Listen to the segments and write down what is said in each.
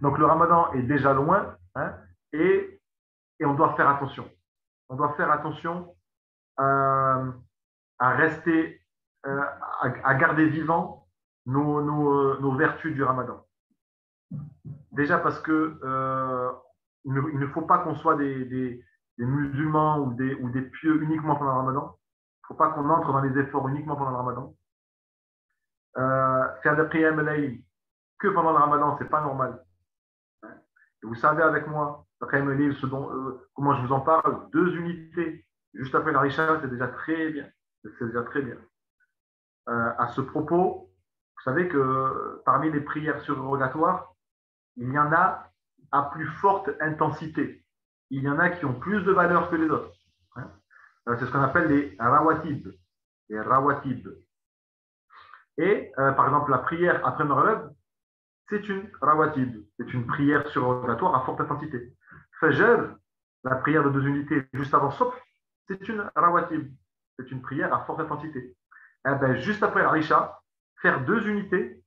Donc le ramadan est déjà loin, hein, et, et on doit faire attention. On doit faire attention à, à rester, à garder vivant nos vertus du ramadan. Déjà parce que il ne faut pas qu'on soit des musulmans ou des pieux uniquement pendant le ramadan. Il ne faut pas qu'on entre dans les efforts uniquement pendant le ramadan. Faire des qiyam al-layl que pendant le ramadan, ce n'est pas normal. Et vous savez avec moi, le qiyam al-layl, comment je vous en parle, 2 unités juste après la Risha, c'est déjà très bien. C'est déjà très bien. À ce propos, vous savez que parmi les prières surrogatoires, il y en a à plus forte intensité. Il y en a qui ont plus de valeur que les autres. Hein. C'est ce qu'on appelle les rawatib. Les rawatib. Et par exemple, la prière après Maghrib, c'est une rawatib. C'est une prière surrogatoire à forte intensité. Fajr, la prière de 2 unités juste avant Subh, c'est une rawatib. C'est une prière à forte intensité. Et ben, juste après la Isha, faire 2 unités,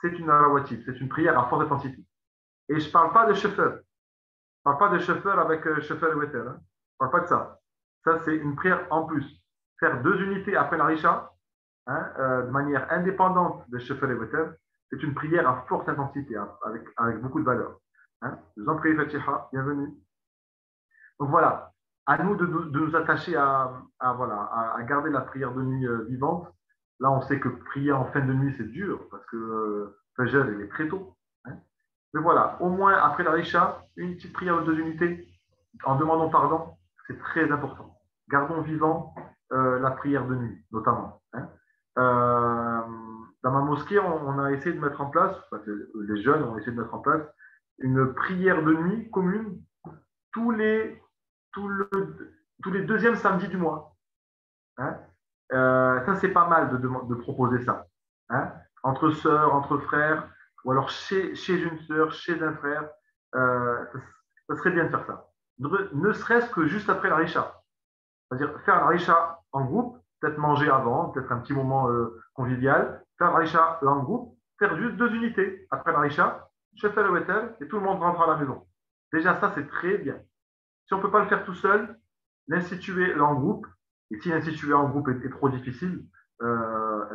c'est une rawatib. C'est une prière à forte intensité. Et je ne parle pas de chauffeur. Je ne parle pas de chauffeur avec chauffeur et wetter. Hein. Je ne parle pas de ça. Ça, c'est une prière en plus. Faire 2 unités après la Risha, hein, de manière indépendante de chauffeur et wetter, c'est une prière à forte intensité, hein, avec beaucoup de valeur. Hein. Je vous en prie, Fatiha, bienvenue. Donc voilà, à nous de nous attacher voilà, à garder la prière de nuit vivante. Là, on sait que prier en fin de nuit, c'est dur parce que Fajr, il est très tôt. Hein. Mais voilà, au moins après la Risha, une petite prière de 2 unités en demandant pardon, c'est très important. Gardons vivant la prière de nuit, notamment. Hein. Euh, dans ma mosquée, on a essayé de mettre en place, enfin, les jeunes ont essayé de mettre en place une prière de nuit commune tous les, tous le, tous les deuxièmes samedis du mois. Hein. Ça, c'est pas mal de proposer ça. Hein. Entre sœurs, entre frères, ou alors chez une sœur, chez un frère. Ça serait bien de faire ça. Ne serait-ce que juste après la Risha. C'est-à-dire faire la Risha en groupe, peut-être manger avant, peut-être un petit moment convivial, faire la Risha là en groupe, faire juste 2 unités après la Risha, chef le wetter, et tout le monde rentre à la maison. Déjà, ça, c'est très bien. Si on ne peut pas le faire tout seul, l'instituer en groupe, et si l'instituer en groupe est trop difficile, eh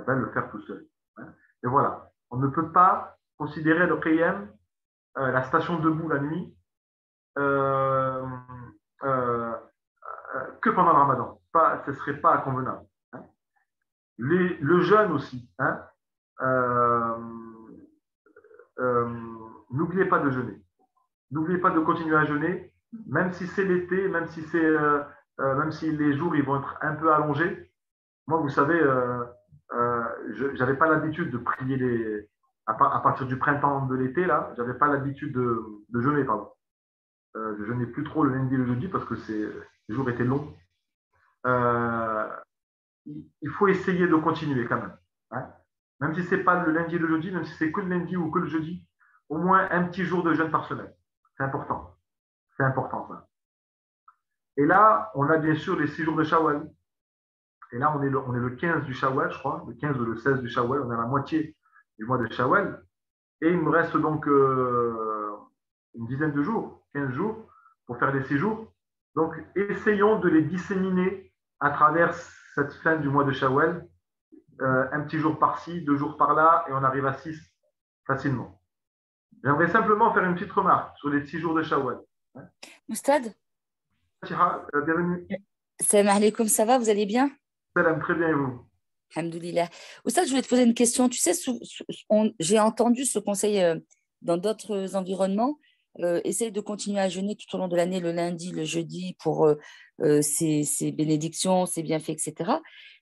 ben, le faire tout seul. Hein. Et voilà, on ne peut pas considérer le Qiyam, la station debout la nuit, euh, euh, que pendant le ramadan. Ce ne serait pas convenable. Hein. Le jeûne aussi. Hein, euh, euh, n'oubliez pas de jeûner. N'oubliez pas de continuer à jeûner, même si c'est l'été, même si les jours ils vont être un peu allongés. Moi, vous savez, je n'avais pas l'habitude de prier à partir du printemps de l'été, là, j'avais pas l'habitude de jeûner, pardon. Je jeûnais plus trop le lundi et le jeudi parce que les jours étaient longs. Euh, il faut essayer de continuer quand même. Hein. Même si ce n'est pas le lundi et le jeudi, même si c'est que le lundi ou que le jeudi, au moins un petit jour de jeûne par semaine. C'est important. C'est important, ça. Et là, on a bien sûr les 6 jours de Shawwal. Et là, on est le 15 du Shawwal, je crois, le 15 ou le 16 du Shawwal. On est à la moitié du mois de Shawwal. Et il me reste donc une dizaine de jours, 15 jours, pour faire les 6 jours. Donc, essayons de les disséminer à travers cette fin du mois de Shawwal. Un petit jour par-ci, 2 jours par-là, et on arrive à 6 facilement. J'aimerais simplement faire une petite remarque sur les 6 jours de Shawwal. Oustad, Bienvenue. salam alaikum, ça va, vous allez bien? Salam, très bien, et vous? Alhamdoulilah. Oustad, je voulais te poser une question. Tu sais, j'ai entendu ce conseil dans d'autres environnements. Essaye de continuer à jeûner tout au long de l'année, le lundi, le jeudi, pour ses bénédictions, ses bienfaits, etc.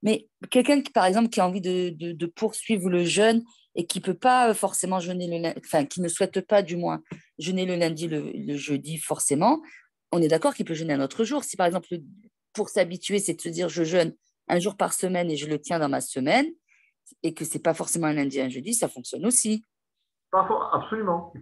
Mais quelqu'un qui, par exemple, qui a envie de poursuivre le jeûne et qui peut pas forcément jeûner le lundi, enfin, qui ne souhaite pas, du moins, jeûner le lundi, le jeudi, forcément, on est d'accord qu'il peut jeûner un autre jour. Si, par exemple, pour s'habituer, c'est de se dire, je jeûne un jour par semaine et je le tiens dans ma semaine, et que c'est pas forcément un lundi et un jeudi, ça fonctionne aussi. Absolument.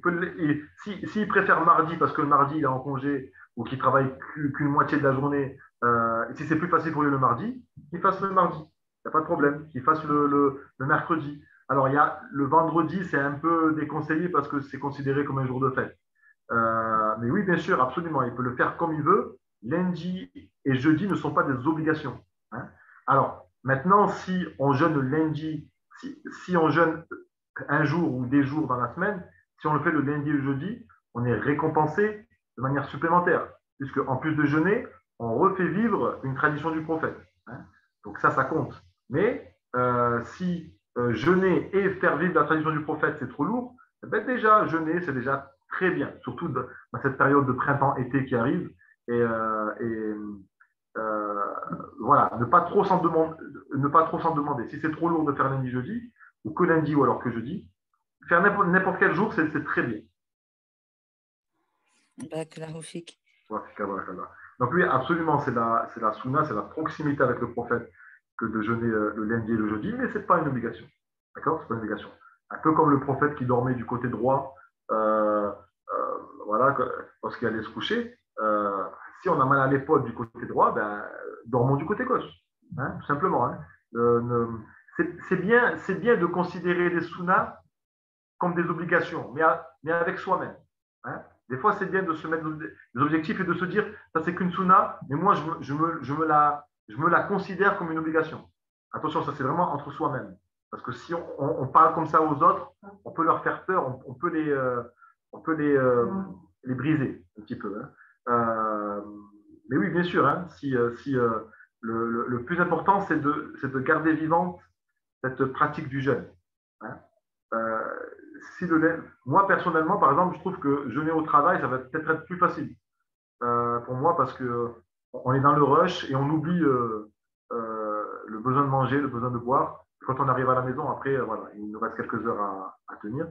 S'il préfère mardi parce que le mardi il est en congé ou qu'il travaille qu'une moitié de la journée, et si c'est plus facile pour lui le mardi, qu'il fasse le mardi. Il n'y a pas de problème. Qu'il fasse le mercredi. Alors, il y a le vendredi, c'est un peu déconseillé parce que c'est considéré comme un jour de fête. Mais oui, bien sûr, absolument, il peut le faire comme il veut. Lundi et jeudi ne sont pas des obligations, hein. Alors, maintenant, si on jeûne le lundi, si on jeûne un jour ou des jours dans la semaine, si on le fait le lundi et le jeudi, on est récompensé de manière supplémentaire, puisque en plus de jeûner, on refait vivre une tradition du prophète, hein. Donc ça compte. Mais si jeûner et faire vivre la tradition du prophète, c'est trop lourd, eh ben déjà, jeûner, c'est déjà très bien, surtout dans cette période de printemps-été qui arrive. Et voilà, ne pas trop s'en demander. Si c'est trop lourd de faire lundi-jeudi, ou que lundi ou alors que jeudi, faire n'importe quel jour, c'est très bien. Donc oui, absolument, c'est la sunna, c'est la proximité avec le prophète que de jeûner le lundi et le jeudi, mais ce n'est pas une obligation. D'accord? C'est pas une obligation. Un peu comme le prophète qui dormait du côté droit, voilà, lorsqu'il allait se coucher. Si on a mal à l'épaule du côté droit, ben, dormons du côté gauche, hein, tout simplement. Hein. C'est bien de considérer les sunnas comme des obligations, mais avec soi-même. Hein. Des fois, c'est bien de se mettre des objectifs et de se dire, ça c'est qu'une sunna, mais moi, je me la considère comme une obligation. Attention, ça c'est vraiment entre soi-même. Parce que si on parle comme ça aux autres, on peut leur faire peur, on peut les briser un petit peu. Hein. Mais oui, bien sûr, hein, si le plus important, c'est de garder vivante cette pratique du jeûne. Hein. Moi, personnellement, par exemple, je trouve que jeûner au travail, ça va peut-être être plus facile pour moi parce qu'on est dans le rush et on oublie le besoin de manger, le besoin de boire. Quand on arrive à la maison, après, voilà, il nous reste quelques heures à tenir.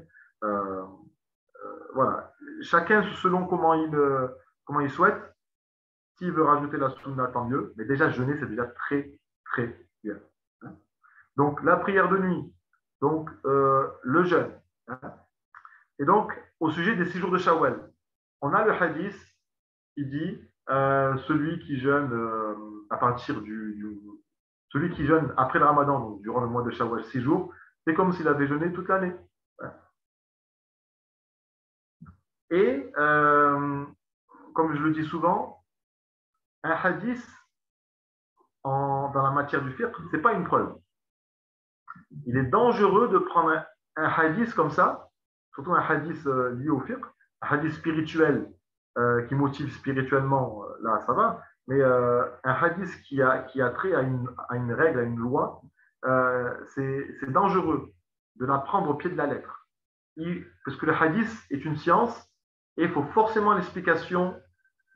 Voilà. Chacun selon comment il souhaite. S'il veut rajouter la sunna, tant mieux. Mais déjà, jeûner, c'est déjà très, très bien. Hein. Donc, la prière de nuit. Donc, le jeûne. Hein. Et donc, au sujet des 6 jours de Shawwal, on a le hadith qui dit celui qui jeûne à partir celui qui jeûne après le Ramadan, donc durant le mois de Shawwal, 6 jours, c'est comme s'il avait jeûné toute l'année. Et comme je le dis souvent, un hadith dans la matière du fiqh, ce n'est pas une preuve. Il est dangereux de prendre un hadith comme ça, surtout un hadith lié au fiqh, un hadith spirituel qui motive spirituellement, là ça va, mais un hadith qui a trait à une règle, à une loi, c'est dangereux de la prendre au pied de la lettre. Parce que le hadith est une science et il faut forcément l'explication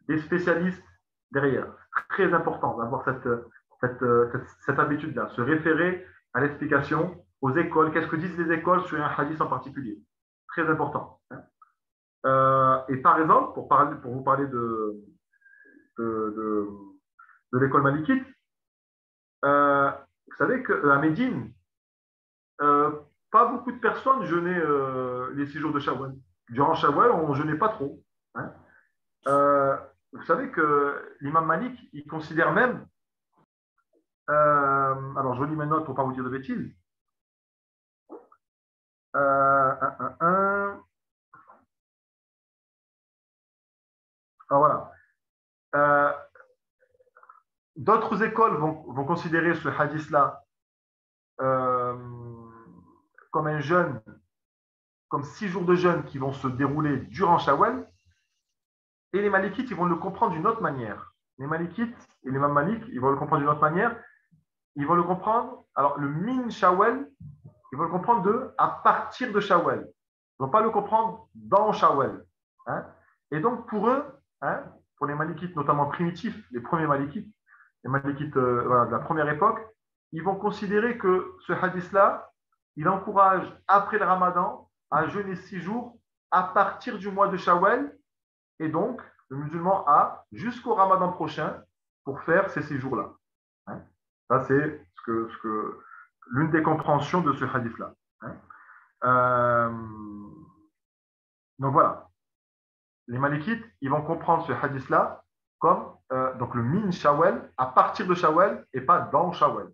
des spécialistes derrière. C'est très important d'avoir cette habitude-là, se référer à l'explication aux écoles. Qu'est-ce que disent les écoles sur un hadith en particulier? Très important. Et par exemple, pour vous parler de l'école malikite, vous savez qu'à Médine, pas beaucoup de personnes jeûnaient les 6 jours de Shawwal. Durant Shawwal, on ne jeûnait pas trop. Hein. Vous savez que l'imam Malik, il considère même, alors je relis mes notes pour ne pas vous dire de bêtises, alors voilà. D'autres écoles vont considérer ce hadith-là comme un jeûne, comme 6 jours de jeûne qui vont se dérouler durant Shawwal. Et les Malikites, ils vont le comprendre d'une autre manière. Les Malikites et l'imam Malik, ils vont le comprendre d'une autre manière. Ils vont le comprendre, alors le min Shawwal, ils vont le comprendre à partir de Shawwal. Ils ne vont pas le comprendre dans Shawwal. Hein. Et donc pour eux, hein, pour les Malikites, notamment primitifs, les premiers Malikites, les Malikites voilà, de la première époque, ils vont considérer que ce hadith-là, il encourage après le Ramadan à jeûner 6 jours à partir du mois de Shawwal. Et donc, le musulman a jusqu'au Ramadan prochain pour faire ces 6 jours-là. Hein. Ça, c'est l'une des compréhensions de ce hadith-là. Hein. Donc voilà. Les Malikites, ils vont comprendre ce hadith-là comme donc le min Shawwal, à partir de Shawwal et pas dans Shawwal.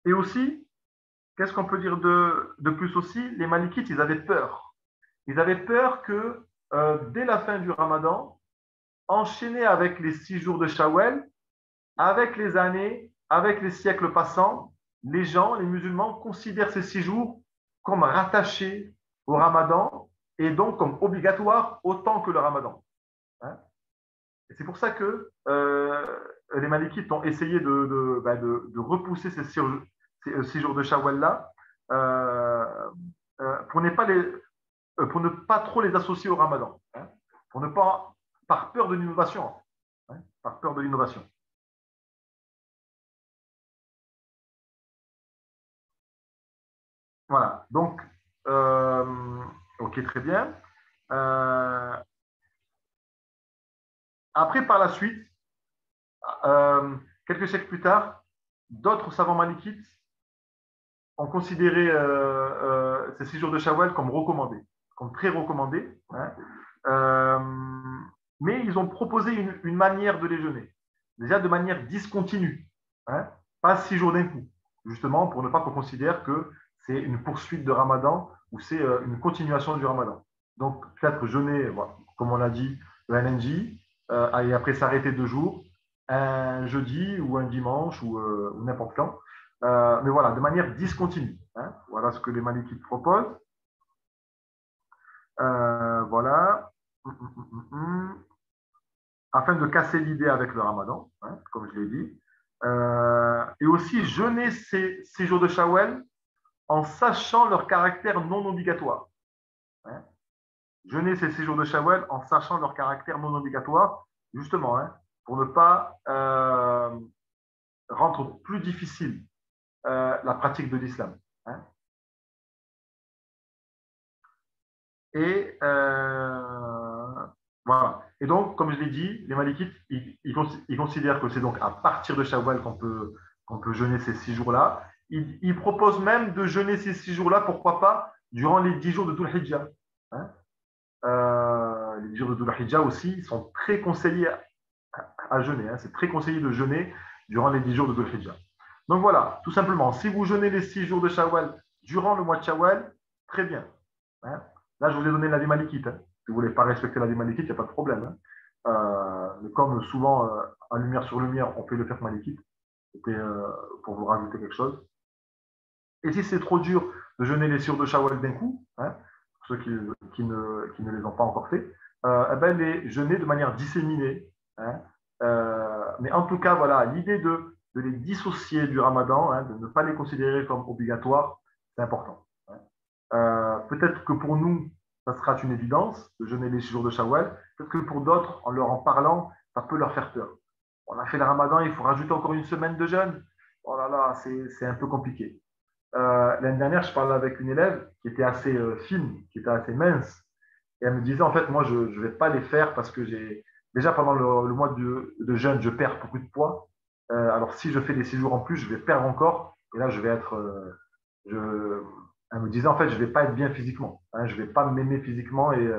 Et aussi, qu'est-ce qu'on peut dire de plus aussi? Les Malikites, ils avaient peur. Ils avaient peur que dès la fin du Ramadan, enchaîné avec les 6 jours de Shawwal, avec les années, avec les siècles passants, les gens, les musulmans, considèrent ces 6 jours comme rattachés au Ramadan et donc comme obligatoires autant que le Ramadan. Hein. Et c'est pour ça que les Malikites ont essayé de repousser ces 6 jours de Shawwal-là euh, pour ne pas trop les associer au Ramadan, hein, pour ne pas, par peur de l'innovation, hein, par peur de l'innovation. Voilà, donc, ok, très bien. Euh, Après, par la suite, quelques siècles plus tard, d'autres savants malikites ont considéré ces 6 jours de Shawwal comme recommandés, comme très recommandés. Hein. Euh, mais ils ont proposé une manière de les jeûner, déjà de manière discontinue, hein, pas 6 jours d'un coup, justement pour ne pas qu'on considère que c'est une poursuite de Ramadan ou c'est une continuation du Ramadan. Donc peut-être jeûner, voilà, comme on l'a dit, le NNJ, et après s'arrêter 2 jours, un jeudi ou un dimanche ou n'importe quand. Mais voilà, de manière discontinue. Hein. Voilà ce que les Malikites proposent. Voilà. Afin de casser l'idée avec le Ramadan, hein, comme je l'ai dit. Et aussi jeûner ces jours de Shawwal en sachant leur caractère non obligatoire. Hein. Jeûner ces 6 jours de Shawwal en sachant leur caractère non obligatoire, justement, hein, pour ne pas rendre plus difficile la pratique de l'islam. Hein. Et voilà. Et donc, comme je l'ai dit, les Malikites, ils considèrent que c'est donc à partir de Shawwal qu'on peut jeûner ces 6 jours-là. Ils proposent même de jeûner ces 6 jours-là, pourquoi pas, durant les 10 jours de Dhul Hijjah. Hein. Les 10 jours de Dhul Hijjah aussi sont très conseillés à jeûner. Hein. C'est très conseillé de jeûner durant les 10 jours de Dhul Hijjah. Donc voilà, tout simplement, si vous jeûnez les 6 jours de Shawwal durant le mois de Shawwal, très bien. Hein. Là, je vous ai donné l'avis malikite. Hein. Si vous ne voulez pas respecter l'avis malikite, il n'y a pas de problème. Hein. Comme souvent, en lumière sur lumière, on fait le fiqh malikite. C'était pour vous rajouter quelque chose. Et si c'est trop dur de jeûner les sures de Shawwal d'un coup, hein, pour ceux qui ne les ont pas encore fait, eh ben, les jeûner de manière disséminée. Hein. Mais en tout cas, voilà, l'idée de les dissocier du Ramadan, hein, de ne pas les considérer comme obligatoires, c'est important. Hein. Peut-être que pour nous, ça sera une évidence de jeûner les 6 jours de Shawwal. Peut-être que pour d'autres, en leur en parlant, ça peut leur faire peur. On a fait le Ramadan, il faut rajouter encore une semaine de jeûne. Oh là là, c'est un peu compliqué. L'année dernière, je parlais avec une élève qui était assez fine, qui était assez mince. Et elle me disait, en fait, moi, je ne vais pas les faire parce que déjà pendant le mois de jeûne, je perds beaucoup de poids. Alors, si je fais les 6 jours en plus, je vais perdre encore. Et là, je vais être. Elle me disait, en fait, je ne vais pas être bien physiquement. Hein, je ne vais pas m'aimer physiquement et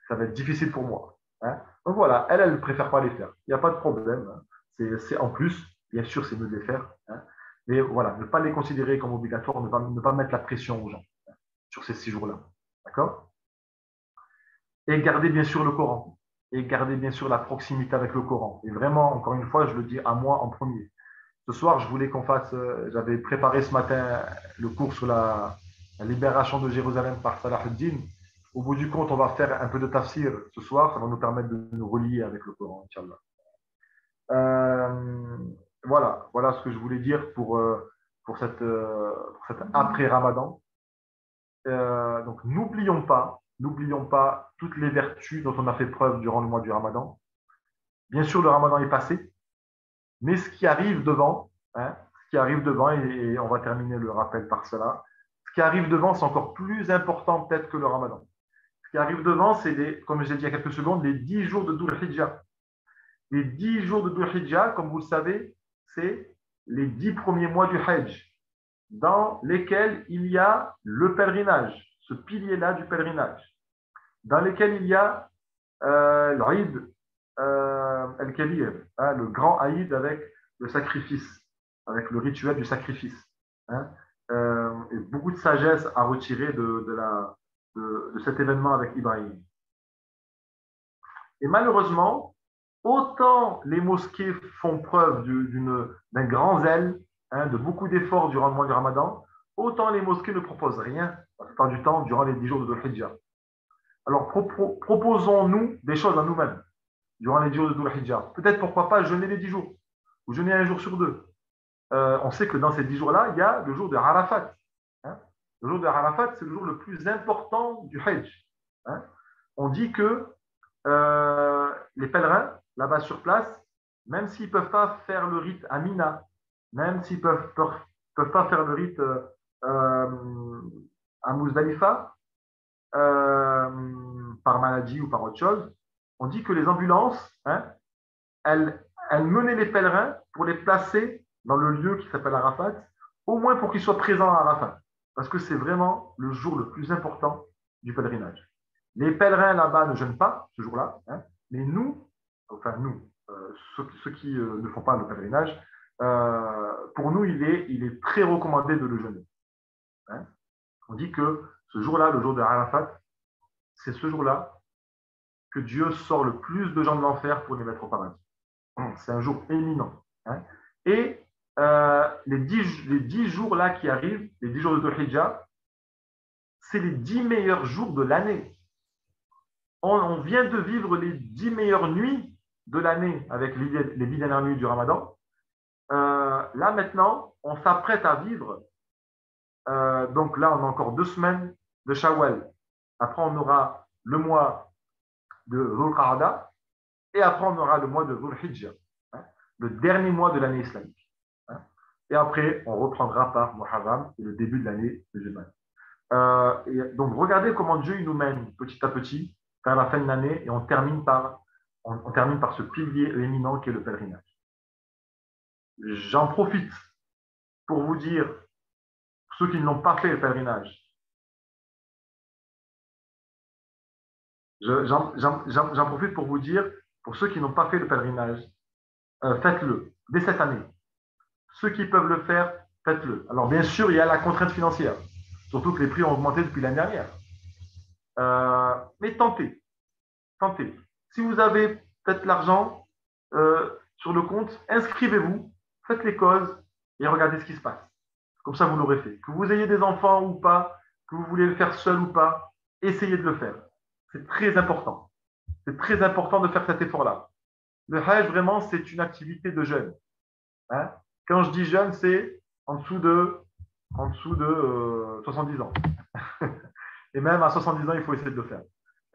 ça va être difficile pour moi. Hein. Donc voilà, elle ne préfère pas les faire. Il n'y a pas de problème. Hein. C'est en plus, bien sûr, c'est mieux de les faire. Hein. Mais voilà, ne pas les considérer comme obligatoires, ne pas mettre la pression aux gens sur ces 6 jours-là. D'accord? Et garder bien sûr le Coran. Et garder bien sûr la proximité avec le Coran. Et vraiment, encore une fois, je le dis à moi en premier. Ce soir, je voulais qu'on fasse, j'avais préparé ce matin le cours sur la libération de Jérusalem par Salah ad-Din. Au bout du compte, on va faire un peu de tafsir ce soir. Ça va nous permettre de nous relier avec le Coran, Inch'Allah. Euh, voilà ce que je voulais dire pour cette après-Ramadan. Donc, n'oublions pas toutes les vertus dont on a fait preuve durant le mois du Ramadan. Bien sûr, le Ramadan est passé, mais ce qui arrive devant, hein, ce qui arrive devant, et on va terminer le rappel par cela, ce qui arrive devant, c'est encore plus important peut-être que le Ramadan. Ce qui arrive devant, c'est, comme j'ai dit il y a quelques secondes, les 10 jours de Dhul Hijjah. Les 10 jours de Dhul Hijjah, comme vous le savez, c'est les 10 premiers mois du Hajj, dans lesquels il y a le pèlerinage, ce pilier-là du pèlerinage, dans lesquels il y a l'Aïd al-Kabir, hein, le grand Aïd avec le sacrifice, avec le rituel du sacrifice. hein, et beaucoup de sagesse à retirer de cet événement avec Ibrahim. Et malheureusement, autant les mosquées font preuve d'un grand zèle, hein, de beaucoup d'efforts durant le mois du Ramadan, autant les mosquées ne proposent rien la plupart du temps durant les 10 jours de Dhul Hijjah. Alors proposons-nous des choses à nous-mêmes durant les 10 jours de Dhul Hijjah. Peut-être pourquoi pas jeûner les 10 jours ou jeûner un jour sur deux. On sait que dans ces 10 jours-là, il y a le jour de Arafat. Hein. Le jour de Arafat, c'est le jour le plus important du Hajj. Hein. On dit que les pèlerins, là-bas sur place, même s'ils ne peuvent pas faire le rite à Mina, même s'ils ne peuvent pas faire le rite à Muzdalifa, par maladie ou par autre chose, on dit que les ambulances, hein, elles menaient les pèlerins pour les placer dans le lieu qui s'appelle Arafat, au moins pour qu'ils soient présents à Arafat, parce que c'est vraiment le jour le plus important du pèlerinage. Les pèlerins là-bas ne jeûnent pas ce jour-là, hein, mais nous, ceux qui ne font pas le pèlerinage, pour nous, il est très recommandé de le jeûner. Hein. On dit que ce jour-là, le jour de Arafat, c'est ce jour-là que Dieu sort le plus de gens de l'enfer pour les mettre au paradis. C'est un jour éminent. Hein. Et les 10 jours là qui arrivent, les 10 jours de Dhul Hijjah, c'est les 10 meilleurs jours de l'année. On vient de vivre les 10 meilleures nuits de l'année avec les 10 dernières nuits du Ramadan. Là maintenant, on s'apprête à vivre. Donc là, on a encore 2 semaines de Shawwal. Après, on aura le mois de Dhul Qa'dah et après, on aura le mois de Dhul Hijjah, hein, le dernier mois de l'année islamique. Hein. Et après, on reprendra par Muharram et le début de l'année musulmane. Et donc, regardez comment Dieu il nous mène petit à petit vers la fin de l'année et on termine par ce pilier éminent qui est le pèlerinage. J'en profite pour vous dire, ceux qui n'ont pas fait le pèlerinage, j'en profite pour vous dire, pour ceux qui n'ont pas fait le pèlerinage, faites-le dès cette année. Ceux qui peuvent le faire, faites-le. Alors, bien sûr, il y a la contrainte financière, surtout que les prix ont augmenté depuis l'année dernière. Mais tentez. Si vous avez peut-être l'argent sur le compte, inscrivez-vous, faites les causes et regardez ce qui se passe. Comme ça, vous l'aurez fait. Que vous ayez des enfants ou pas, que vous voulez le faire seul ou pas, essayez de le faire. C'est très important. C'est très important de faire cet effort-là. Le Hajj, vraiment, c'est une activité de jeûne. Hein. Quand je dis jeûne, c'est en dessous de 70 ans. Et même à 70 ans, il faut essayer de le faire.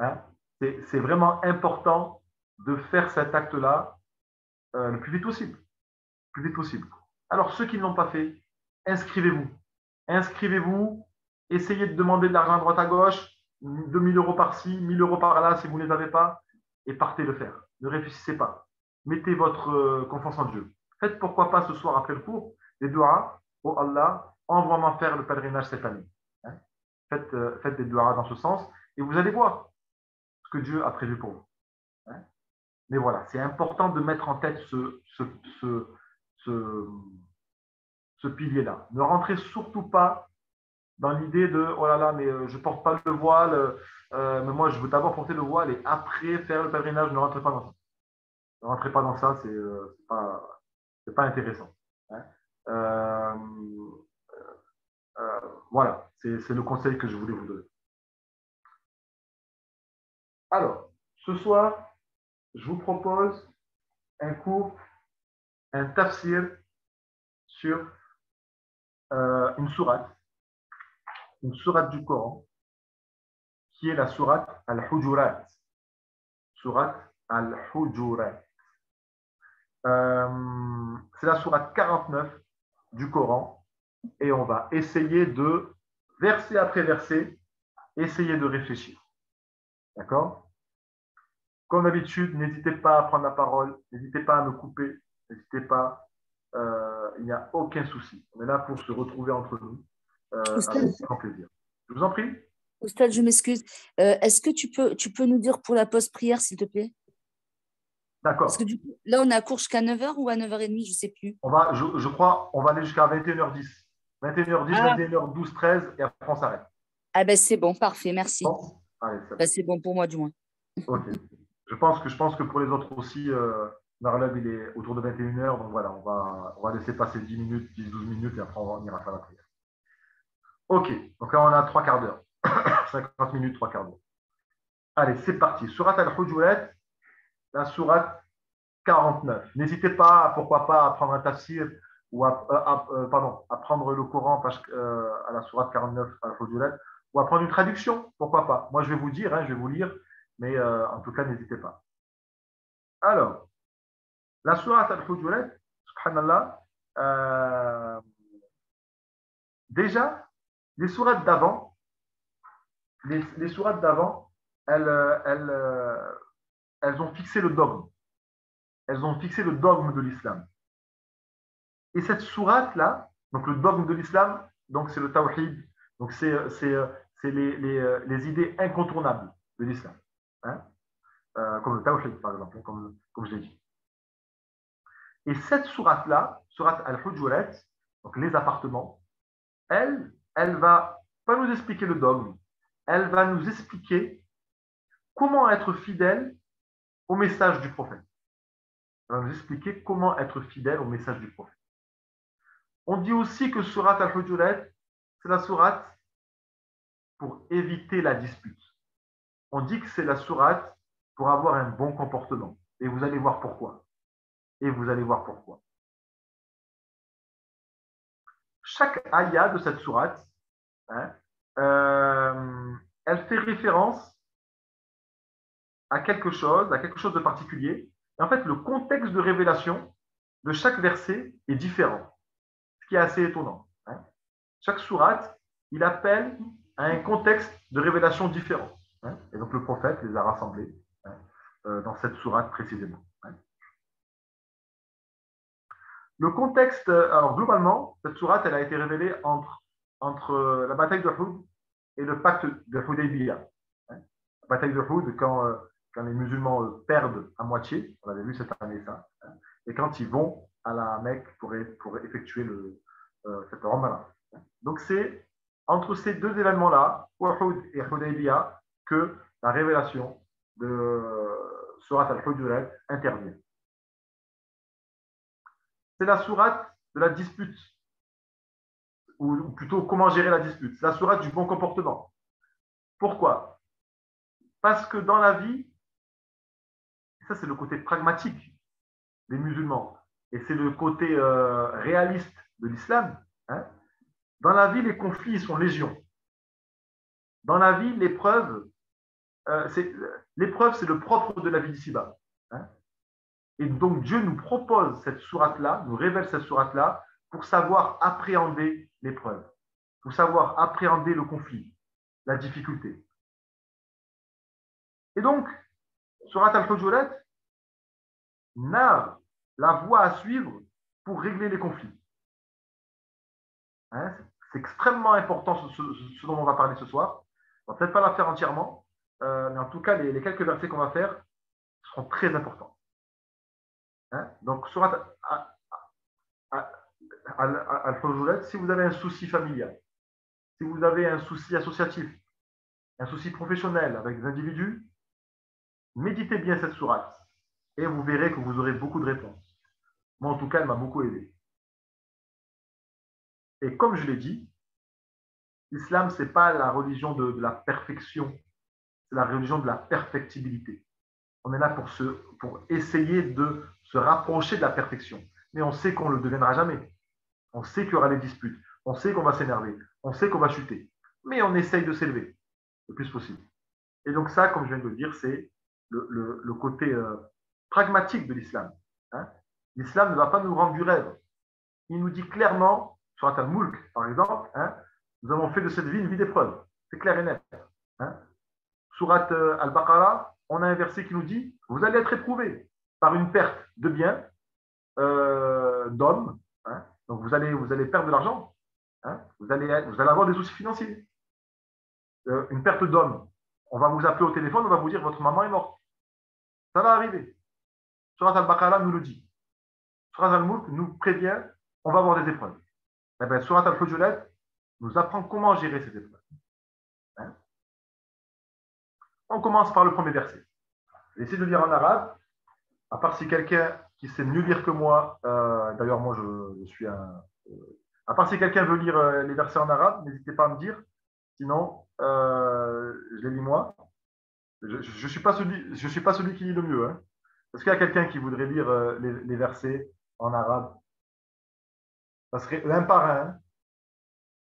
Hein. C'est vraiment important de faire cet acte-là le plus vite possible. Plus vite possible. Alors, ceux qui ne l'ont pas fait, inscrivez-vous. Inscrivez-vous, essayez de demander de l'argent à droite à gauche, 2000 euros par-ci, 1000 euros par-là si vous ne les avez pas, et partez le faire. Ne réfléchissez pas. Mettez votre confiance en Dieu. Faites pourquoi pas ce soir après le cours des doigts. Oh Allah, envoie-moi faire le pèlerinage cette année. Hein. Faites des doigts dans ce sens et vous allez voir ce que Dieu a prévu pour vous. Hein. Mais voilà, c'est important de mettre en tête ce pilier-là. Ne rentrez surtout pas dans l'idée de « oh là là, mais je ne porte pas le voile, mais moi je veux d'abord porter le voile et après faire le pèlerinage ». Ne rentrez pas dans ça. Ne rentrez pas dans ça, c'est pas intéressant. Hein. Voilà, c'est le conseil que je voulais vous donner. Alors, ce soir, je vous propose un cours, un tafsir sur une sourate du Coran, qui est la sourate Al-Hujurat. Sourate Al-Hujurat. C'est la sourate 49 du Coran et on va essayer de, verset après verset, essayer de réfléchir. D'accord? Comme d'habitude, n'hésitez pas à prendre la parole, n'hésitez pas à me couper, n'hésitez pas, il n'y a aucun souci. On est là pour se retrouver entre nous avec grand plaisir. Je vous en prie. Oustad, je m'excuse. Est-ce que tu peux nous dire pour la pause prière, s'il te plaît? D'accord. Parce que du coup, là, on a cours jusqu'à 9h ou à 9h30, je ne sais plus. Je crois, on va aller jusqu'à 21h10. 21h10, Ah, 21h12, 13, et après on s'arrête. ah ben c'est bon, parfait, merci. Bon, allez, c'est Ben, bon. c'est bon pour moi du moins. Ok. Je pense que pour les autres aussi, Narlab, il est autour de 21h. Donc voilà, on va laisser passer 10 minutes, 10-12 minutes, et après on ira faire la prière. Ok, donc là on a 3 quarts d'heure. 50 minutes, 3 quarts d'heure. Allez, c'est parti. Surat al-Hujurat, la sourate 49. N'hésitez pas, pourquoi pas, à prendre un tafsir ou à prendre le Coran à la sourate 49 al-Hujurat ou à prendre une traduction, pourquoi pas. Moi, je vais vous dire, hein, je vais vous lire, mais en tout cas, n'hésitez pas. Alors, la sourate al-Hujurat, subhanallah, déjà, les sourates d'avant, les sourates d'avant, elles ont fixé le dogme. Elles ont fixé le dogme de l'islam. Et cette sourate-là, donc le dogme de l'islam, donc c'est le tawhid, donc c'est les idées incontournables de l'islam, hein, comme le tawhid par exemple, comme je l'ai dit. Et cette sourate-là, sourate al-Hujurat, donc les appartements, elle va pas nous expliquer le dogme, elle va nous expliquer comment être fidèle au message du prophète. Elle va nous expliquer comment être fidèle au message du prophète. On dit aussi que sourate al-Hujurat, c'est la sourate pour éviter la dispute. On dit que c'est la sourate pour avoir un bon comportement. Et vous allez voir pourquoi. Et vous allez voir pourquoi. Chaque ayah de cette sourate, hein, elle fait référence à quelque chose de particulier. Et en fait, le contexte de révélation de chaque verset est différent, ce qui est assez étonnant, hein. Chaque sourate, il appelle à un contexte de révélation différent, hein. Et donc le prophète les a rassemblés, hein, dans cette sourate précisément, hein. Le contexte, alors globalement, cette sourate, elle a été révélée entre la bataille de Uhud et le pacte de Hudaybiyah, hein. La bataille de Uhud, quand les musulmans perdent à moitié, on avait vu cette année ça, hein, et quand ils vont à la Mecque pour effectuer cette Ramala. Donc c'est entre ces deux événements-là, Uhud et Hudaybiyah, que la révélation de Surat al-Hujurat intervient. C'est la sourate de la dispute, ou plutôt comment gérer la dispute. C'est la sourate du bon comportement. Pourquoi? Parce que dans la vie, ça c'est le côté pragmatique des musulmans, et c'est le côté réaliste de l'islam, hein. Dans la vie, les conflits sont légion. Dans la vie, l'épreuve, c'est le propre de la vie d'ici-bas, hein. Et donc Dieu nous propose cette sourate-là, nous révèle cette sourate-là pour savoir appréhender l'épreuve, pour savoir appréhender le conflit, la difficulté. Et donc, sourate al-Hujurat n'a la voie à suivre pour régler les conflits, hein. C'est extrêmement important ce dont on va parler ce soir. On ne va peut-être pas la faire entièrement, mais en tout cas, les quelques versets qu'on va faire seront très importants, hein. Donc, sourate al-Hujurat, si vous avez un souci familial, si vous avez un souci associatif, un souci professionnel avec des individus, méditez bien cette sourate et vous verrez que vous aurez beaucoup de réponses. Moi, en tout cas, elle m'a beaucoup aidé. Et comme je l'ai dit, l'islam, ce n'est pas la religion de la perfection, c'est la religion de la perfectibilité. On est là pour essayer de se rapprocher de la perfection. Mais on sait qu'on ne le deviendra jamais. On sait qu'il y aura des disputes. On sait qu'on va s'énerver. On sait qu'on va chuter. Mais on essaye de s'élever le plus possible. Et donc ça, comme je viens de le dire, c'est le côté pragmatique de l'islam, hein. L'islam ne va pas nous rendre du rêve. Il nous dit clairement, sur Al-Mulk, par exemple, hein, nous avons fait de cette vie une vie d'épreuve. C'est clair et net, hein. Surat Al-Baqarah, on a un verset qui nous dit, vous allez être éprouvés par une perte de biens, d'hommes, hein. Donc vous allez perdre de l'argent, hein. Vous allez avoir des soucis financiers. Une perte d'hommes. On va vous appeler au téléphone, on va vous dire votre maman est morte. Ça va arriver. Surat Al-Baqarah nous le dit. Surat Al-Mulk nous prévient, on va avoir des épreuves. Eh bien, Surat Al-Hujurat nous apprend comment gérer cette épreuve. Hein. On commence par le premier verset. J'essaie de lire en arabe, à part si quelqu'un qui sait mieux lire que moi, d'ailleurs, moi, je suis un. À part si quelqu'un veut lire les versets en arabe, n'hésitez pas à me dire. Sinon, je les lis moi. Je ne suis pas celui qui lit le mieux. Hein. Est-ce qu'il y a quelqu'un qui voudrait lire les versets en arabe? Ça serait un par un. Hein.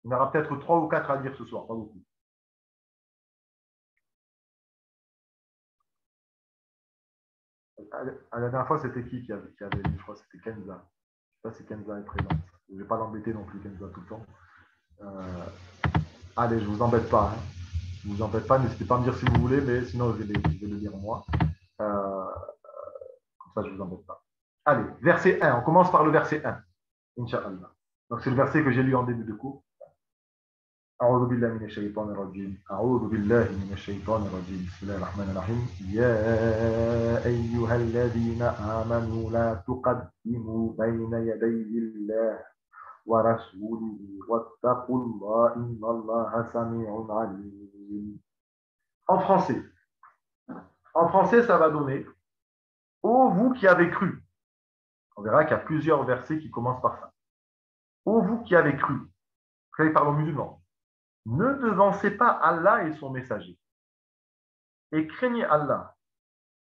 Il y en aura peut-être 3 ou 4 à lire ce soir, pas beaucoup. À la dernière fois, c'était qui avait lu? Je crois que c'était Kenza. Je ne sais pas si Kenza est présente. Je ne vais pas l'embêter non plus, Kenza, tout le temps. Allez, je ne vous embête pas. Hein. Je ne vous embête pas, n'hésitez pas à me dire si vous voulez, mais sinon, je vais le lire moi. Comme ça, je ne vous embête pas. Allez, verset 1. On commence par le verset 1. Inch'Allah. Donc, c'est le verset que j'ai lu en début de cours. أعوذ بالله من الشيطان الرجيم أعوذ بالله من الشيطان الرجيم بسم الله الرحمن الرحيم يا أيها الذين آمنوا لا تقدموا بين يدي الله ورسوله واتقوا الله إن الله سميع عليم. En français, ça va donner ô vous qui avez cru. On verra qu'il y a plusieurs versets qui commencent par ça. Ô vous qui avez cru. Quand il parle aux musulmans. Ne devancez pas Allah et son messager. Et craignez Allah.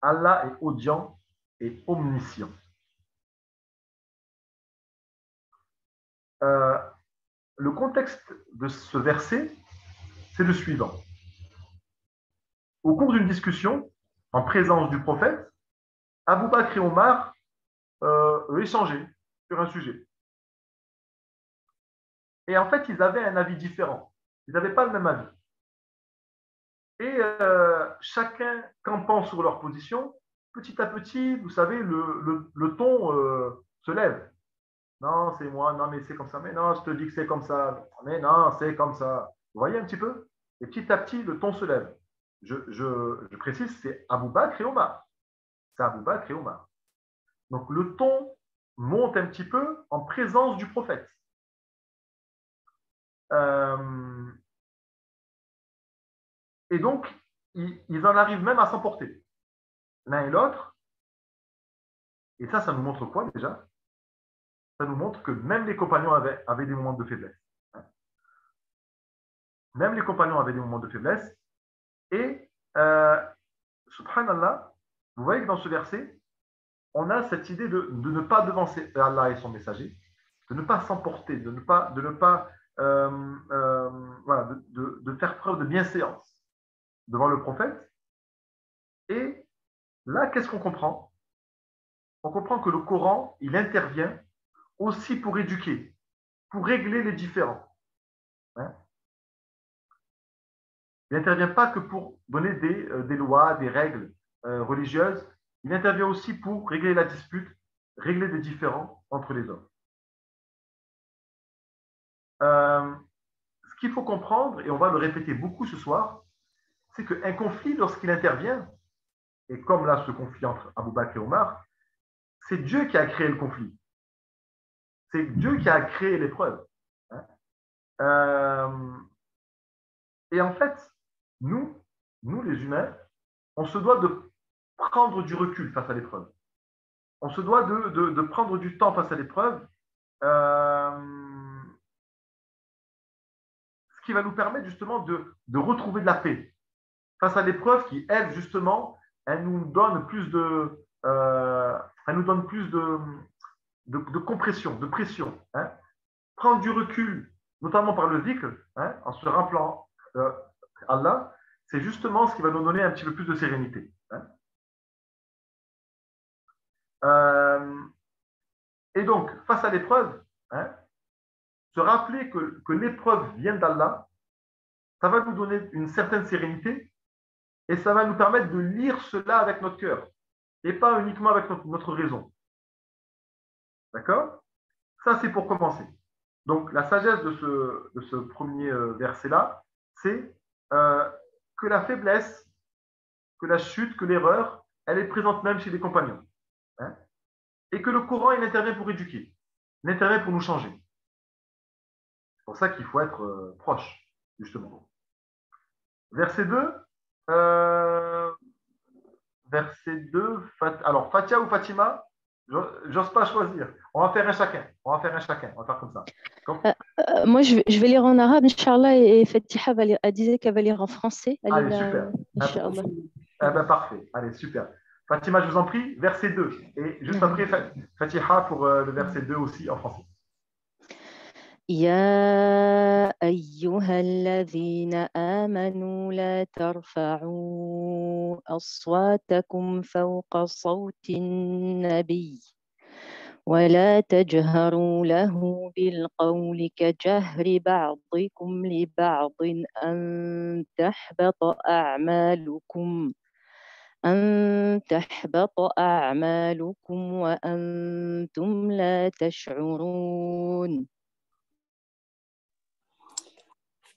Allah est audient et omniscient. Le contexte de ce verset, c'est le suivant. Au cours d'une discussion, en présence du prophète, Abu Bakr et Omar échangeaient sur un sujet. Et en fait, ils avaient un avis différent. Ils n'avaient pas le même avis. Et chacun campant sur leur position, petit à petit, vous savez, le ton se lève. Non, c'est moi, non, mais c'est comme ça. Mais non, je te dis que c'est comme ça. Mais non, c'est comme ça. Vous voyez un petit peu? Et petit à petit, le ton se lève. Je précise, c'est Abu Bakr et Omar. C'est Abu Bakr et Omar. Donc, le ton monte un petit peu en présence du prophète. Et donc, ils en arrivent même à s'emporter, l'un et l'autre. Et ça nous montre quoi déjà? Ça nous montre que même les compagnons avaient des moments de faiblesse. Même les compagnons avaient des moments de faiblesse. Et, subhanallah, vous voyez que dans ce verset, on a cette idée de ne pas devancer Allah et son messager, de ne pas s'emporter, de ne pas voilà, de faire preuve de bienséance devant le prophète. Et là, qu'est-ce qu'on comprend? On comprend que le Coran, il intervient aussi pour éduquer, pour régler les différends. Hein? Il n'intervient pas que pour donner des lois, des règles religieuses, il intervient aussi pour régler la dispute, régler des différends entre les hommes. Ce qu'il faut comprendre, et on va le répéter beaucoup ce soir, c'est qu'un conflit, lorsqu'il intervient, et comme là ce conflit entre Abu Bakr et Omar, c'est Dieu qui a créé le conflit. C'est Dieu qui a créé l'épreuve. Et en fait, nous les humains, on se doit de prendre du recul face à l'épreuve. On se doit de prendre du temps face à l'épreuve, ce qui va nous permettre justement de retrouver de la paix face à l'épreuve qui, elle, justement, elle nous donne plus de compression, de pression. Hein. Prendre du recul, notamment par le dhikr, hein, en se rappelant Allah, c'est justement ce qui va nous donner un petit peu plus de sérénité. Hein. Et donc, face à l'épreuve, hein, se rappeler que l'épreuve vient d'Allah, ça va nous donner une certaine sérénité et ça va nous permettre de lire cela avec notre cœur et pas uniquement avec notre raison. D'accord? Ça, c'est pour commencer. Donc, la sagesse de ce premier verset-là, c'est que la faiblesse, que la chute, que l'erreur, elle est présente même chez les compagnons. Hein? Et que le Coran, il intervient pour éduquer, il intervient pour nous changer. C'est pour ça qu'il faut être proche, justement. Verset 2. euh, verset 2. Alors, Fatia ou Fatima, j'ose pas choisir. On va faire un chacun. On va faire un chacun. On va faire comme ça. Comme... Moi, je vais lire en arabe, Inch'Allah, et Fatiha elle disait qu'elle va lire en français. Allez, super. Inch'Allah. Eh ben, parfait. Allez, super. Fatima, je vous en prie, verset 2. Et juste après, Fatiha pour le verset 2 aussi en français. يا أيها الذين آمنوا لا ترفعوا أصواتكم فوق صوت النبي ولا تجهروا له بالقول كجهر بعضكم لبعض أن تحبط أعمالكم وأنتم لا تشعرون.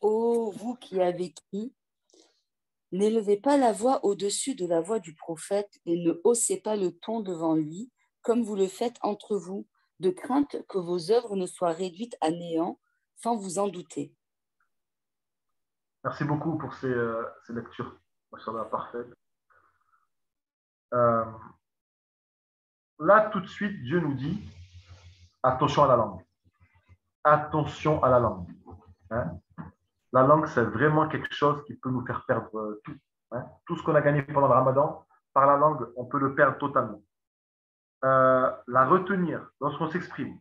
Ô vous qui avez cru, n'élevez pas la voix au-dessus de la voix du prophète et ne haussez pas le ton devant lui, comme vous le faites entre vous, de crainte que vos œuvres ne soient réduites à néant sans vous en douter. Merci beaucoup pour ces lectures. Machallah, parfait. Là, tout de suite, Dieu nous dit attention à la langue. Attention à la langue. Hein? La langue, c'est vraiment quelque chose qui peut nous faire perdre tout. Hein? Tout ce qu'on a gagné pendant le Ramadan, par la langue, on peut le perdre totalement. La retenir lorsqu'on s'exprime.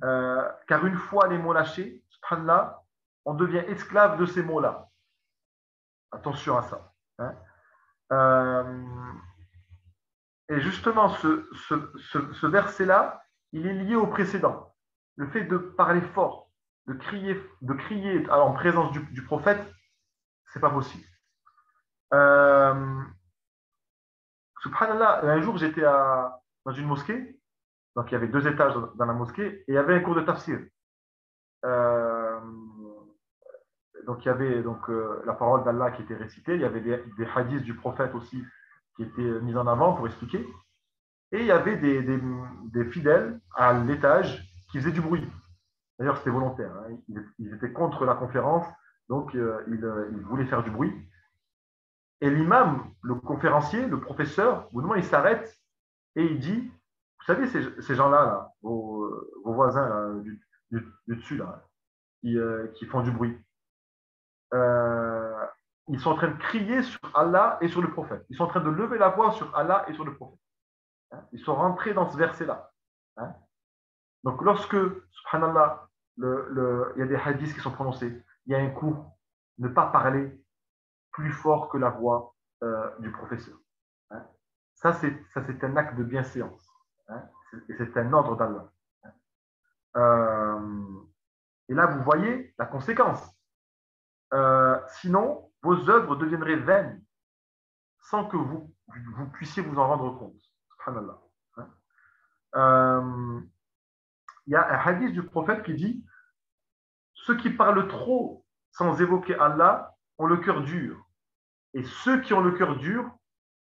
Car une fois les mots lâchés, subhanallah, on devient esclave de ces mots-là. Attention à ça. Hein? Et justement, ce verset-là, il est lié au précédent. Le fait de parler fort, de crier en présence du prophète, ce n'est pas possible. Subhanallah, un jour, j'étais dans une mosquée, donc il y avait 2 étages dans la mosquée, et il y avait un cours de tafsir. Donc il y avait la parole d'Allah qui était récitée, il y avait des hadiths du prophète aussi qui étaient mis en avant pour expliquer, et il y avait des fidèles à l'étage qui faisaient du bruit. D'ailleurs, c'était volontaire, hein. Ils étaient contre la conférence, donc ils voulaient faire du bruit. Et l'imam, le conférencier, le professeur, au bout d'un moment, il s'arrête et il dit, vous savez, ces gens-là, là, vos voisins là, du dessus, là, qui font du bruit, ils sont en train de crier sur Allah et sur le prophète. Ils sont en train de lever la voix sur Allah et sur le prophète. Hein? Ils sont rentrés dans ce verset-là. Hein? Donc, lorsque, subhanallah, il y a des hadiths qui sont prononcés, il y a un cours, ne pas parler plus fort que la voix du professeur. Hein? Ça, c'est un acte de bienséance. Hein? Et c'est un ordre d'Allah. Et là, vous voyez la conséquence. Sinon, vos œuvres deviendraient vaines sans que vous puissiez vous en rendre compte. Subhanallah. Il y a un hadith du prophète qui dit ceux qui parlent trop sans évoquer Allah ont le cœur dur. Et ceux qui ont le cœur dur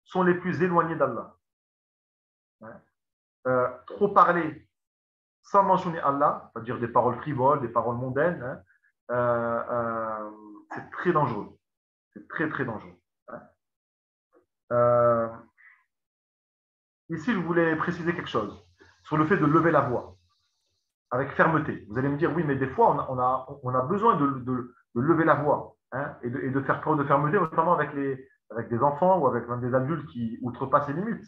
sont les plus éloignés d'Allah. Trop parler sans mentionner Allah, c'est-à-dire des paroles frivoles, des paroles mondaines, c'est très dangereux. C'est très, très dangereux. Ici, je voulais préciser quelque chose sur le fait de lever la voix avec fermeté. Vous allez me dire, oui, mais des fois, on a besoin de lever la voix, hein, et de faire preuve de fermeté, notamment avec des enfants ou avec des adultes qui outrepassent les limites.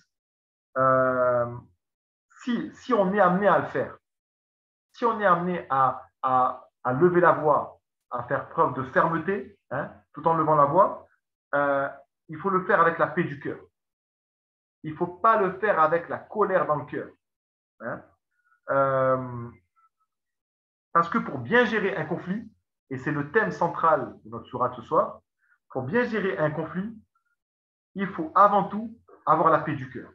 Si on est amené à le faire, si on est amené à lever la voix, à faire preuve de fermeté, hein, tout en levant la voix, il faut le faire avec la paix du cœur. Il ne faut pas le faire avec la colère dans le cœur. Hein. Parce que pour bien gérer un conflit, et c'est le thème central de notre sourate ce soir, pour bien gérer un conflit, il faut avant tout avoir la paix du cœur.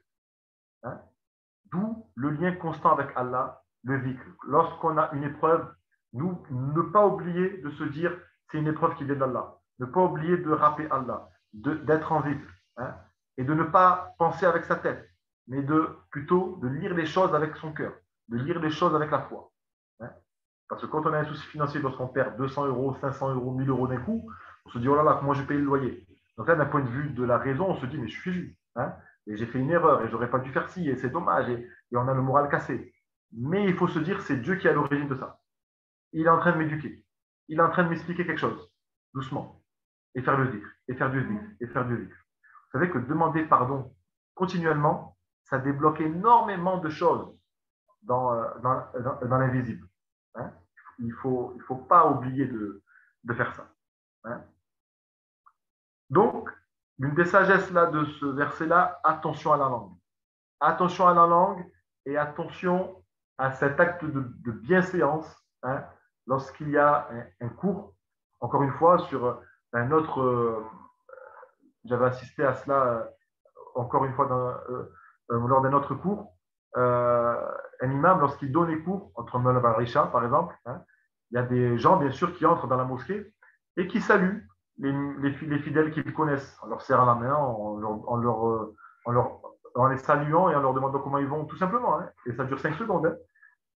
Hein. D'où le lien constant avec Allah, le dhikr. Lorsqu'on a une épreuve, ne pas oublier de se dire c'est une épreuve qui vient d'Allah. Ne pas oublier de rappeler Allah, d'être en dhikr. Hein, et de ne pas penser avec sa tête, mais plutôt de lire les choses avec son cœur, de lire les choses avec la foi. Hein. Parce que quand on a un souci financier, lorsqu'on perd 200 euros, 500 euros, 1000 euros d'un coup, on se dit, oh là là, comment je vais payer le loyer? Donc là, d'un point de vue de la raison, on se dit, mais je suis juste. Hein, et j'ai fait une erreur et j'aurais pas dû faire ci et c'est dommage. Et on a le moral cassé. Mais il faut se dire, c'est Dieu qui est à l'origine de ça. Il est en train de m'éduquer. Il est en train de m'expliquer quelque chose, doucement. Et faire le dire, et faire du dire, et faire du dire. Vous savez que demander pardon continuellement, ça débloque énormément de choses dans l'invisible. Hein. Il ne faut pas oublier de faire ça. Hein. Donc, l'une des sagesses là, de ce verset-là, attention à la langue. Attention à la langue et attention à cet acte de bienséance, hein, lorsqu'il y a un cours. Encore une fois, sur un autre, j'avais assisté à cela encore une fois lors d'un autre cours. Un imam, lorsqu'il donne les cours, entre Mawlana Barisha, par exemple, hein, il y a des gens, bien sûr, qui entrent dans la mosquée et qui saluent les fidèles qu'ils connaissent. On leur serre la main en les saluant et en leur demandant comment ils vont, tout simplement. Hein. Et ça dure 5 secondes. Hein.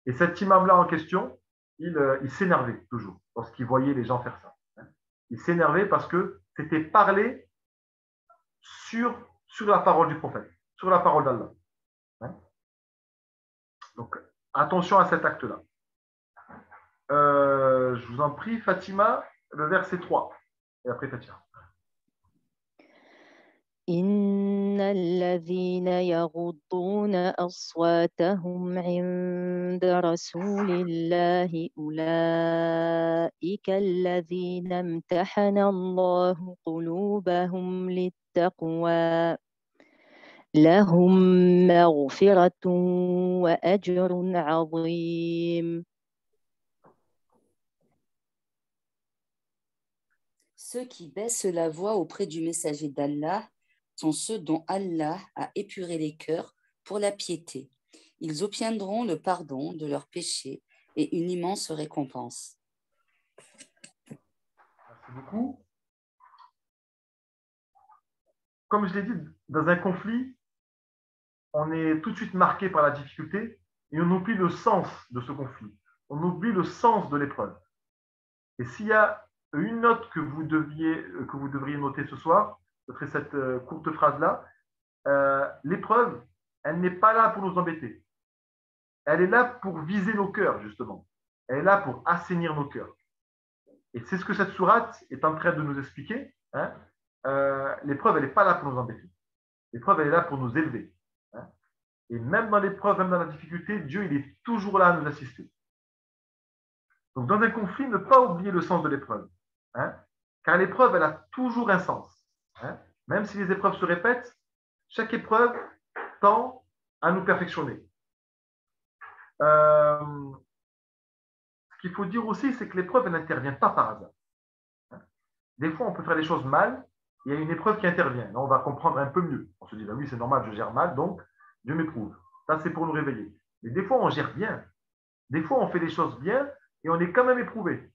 Et cet imam-là en question, il s'énervait toujours lorsqu'il voyait les gens faire ça. Hein. Il s'énervait parce que c'était parler sur la parole du prophète, sur la parole d'Allah. Hein. Donc, attention à cet acte-là. Je vous en prie, Fatima, le verset 3. Et après, Fatima. إن الذين يغضون أصواتهم عند رسول الله أولئك الذين امتحن الله قلوبهم للتقوى لهم مغفرة وأجر عظيم. Ceux qui baissent la voix auprès du messager d'Allah sont ceux dont Allah a épuré les cœurs pour la piété. Ils obtiendront le pardon de leurs péchés et une immense récompense. Merci beaucoup. Comme je l'ai dit, dans un conflit, on est tout de suite marqué par la difficulté et on oublie le sens de ce conflit. On oublie le sens de l'épreuve. Et s'il y a une note que vous devriez noter ce soir, ce serait cette courte phrase-là. L'épreuve, elle n'est pas là pour nous embêter. Elle est là pour viser nos cœurs, justement. Elle est là pour assainir nos cœurs. Et c'est ce que cette sourate est en train de nous expliquer. Hein. L'épreuve, elle n'est pas là pour nous embêter. L'épreuve, elle est là pour nous élever. Hein. Et même dans l'épreuve, même dans la difficulté, Dieu, il est toujours là à nous assister. Donc, dans un conflit, ne pas oublier le sens de l'épreuve. Hein, car l'épreuve, elle a toujours un sens. Hein. Même si les épreuves se répètent, chaque épreuve tend à nous perfectionner. Ce qu'il faut dire aussi, c'est que l'épreuve, elle n'intervient pas par hasard. Hein. Des fois, on peut faire les choses mal, il y a une épreuve qui intervient. Là, on va comprendre un peu mieux. On se dit, ben oui, c'est normal, je gère mal, donc Dieu m'éprouve. Ça, c'est pour nous réveiller. Mais des fois, on gère bien. Des fois, on fait les choses bien et on est quand même éprouvé.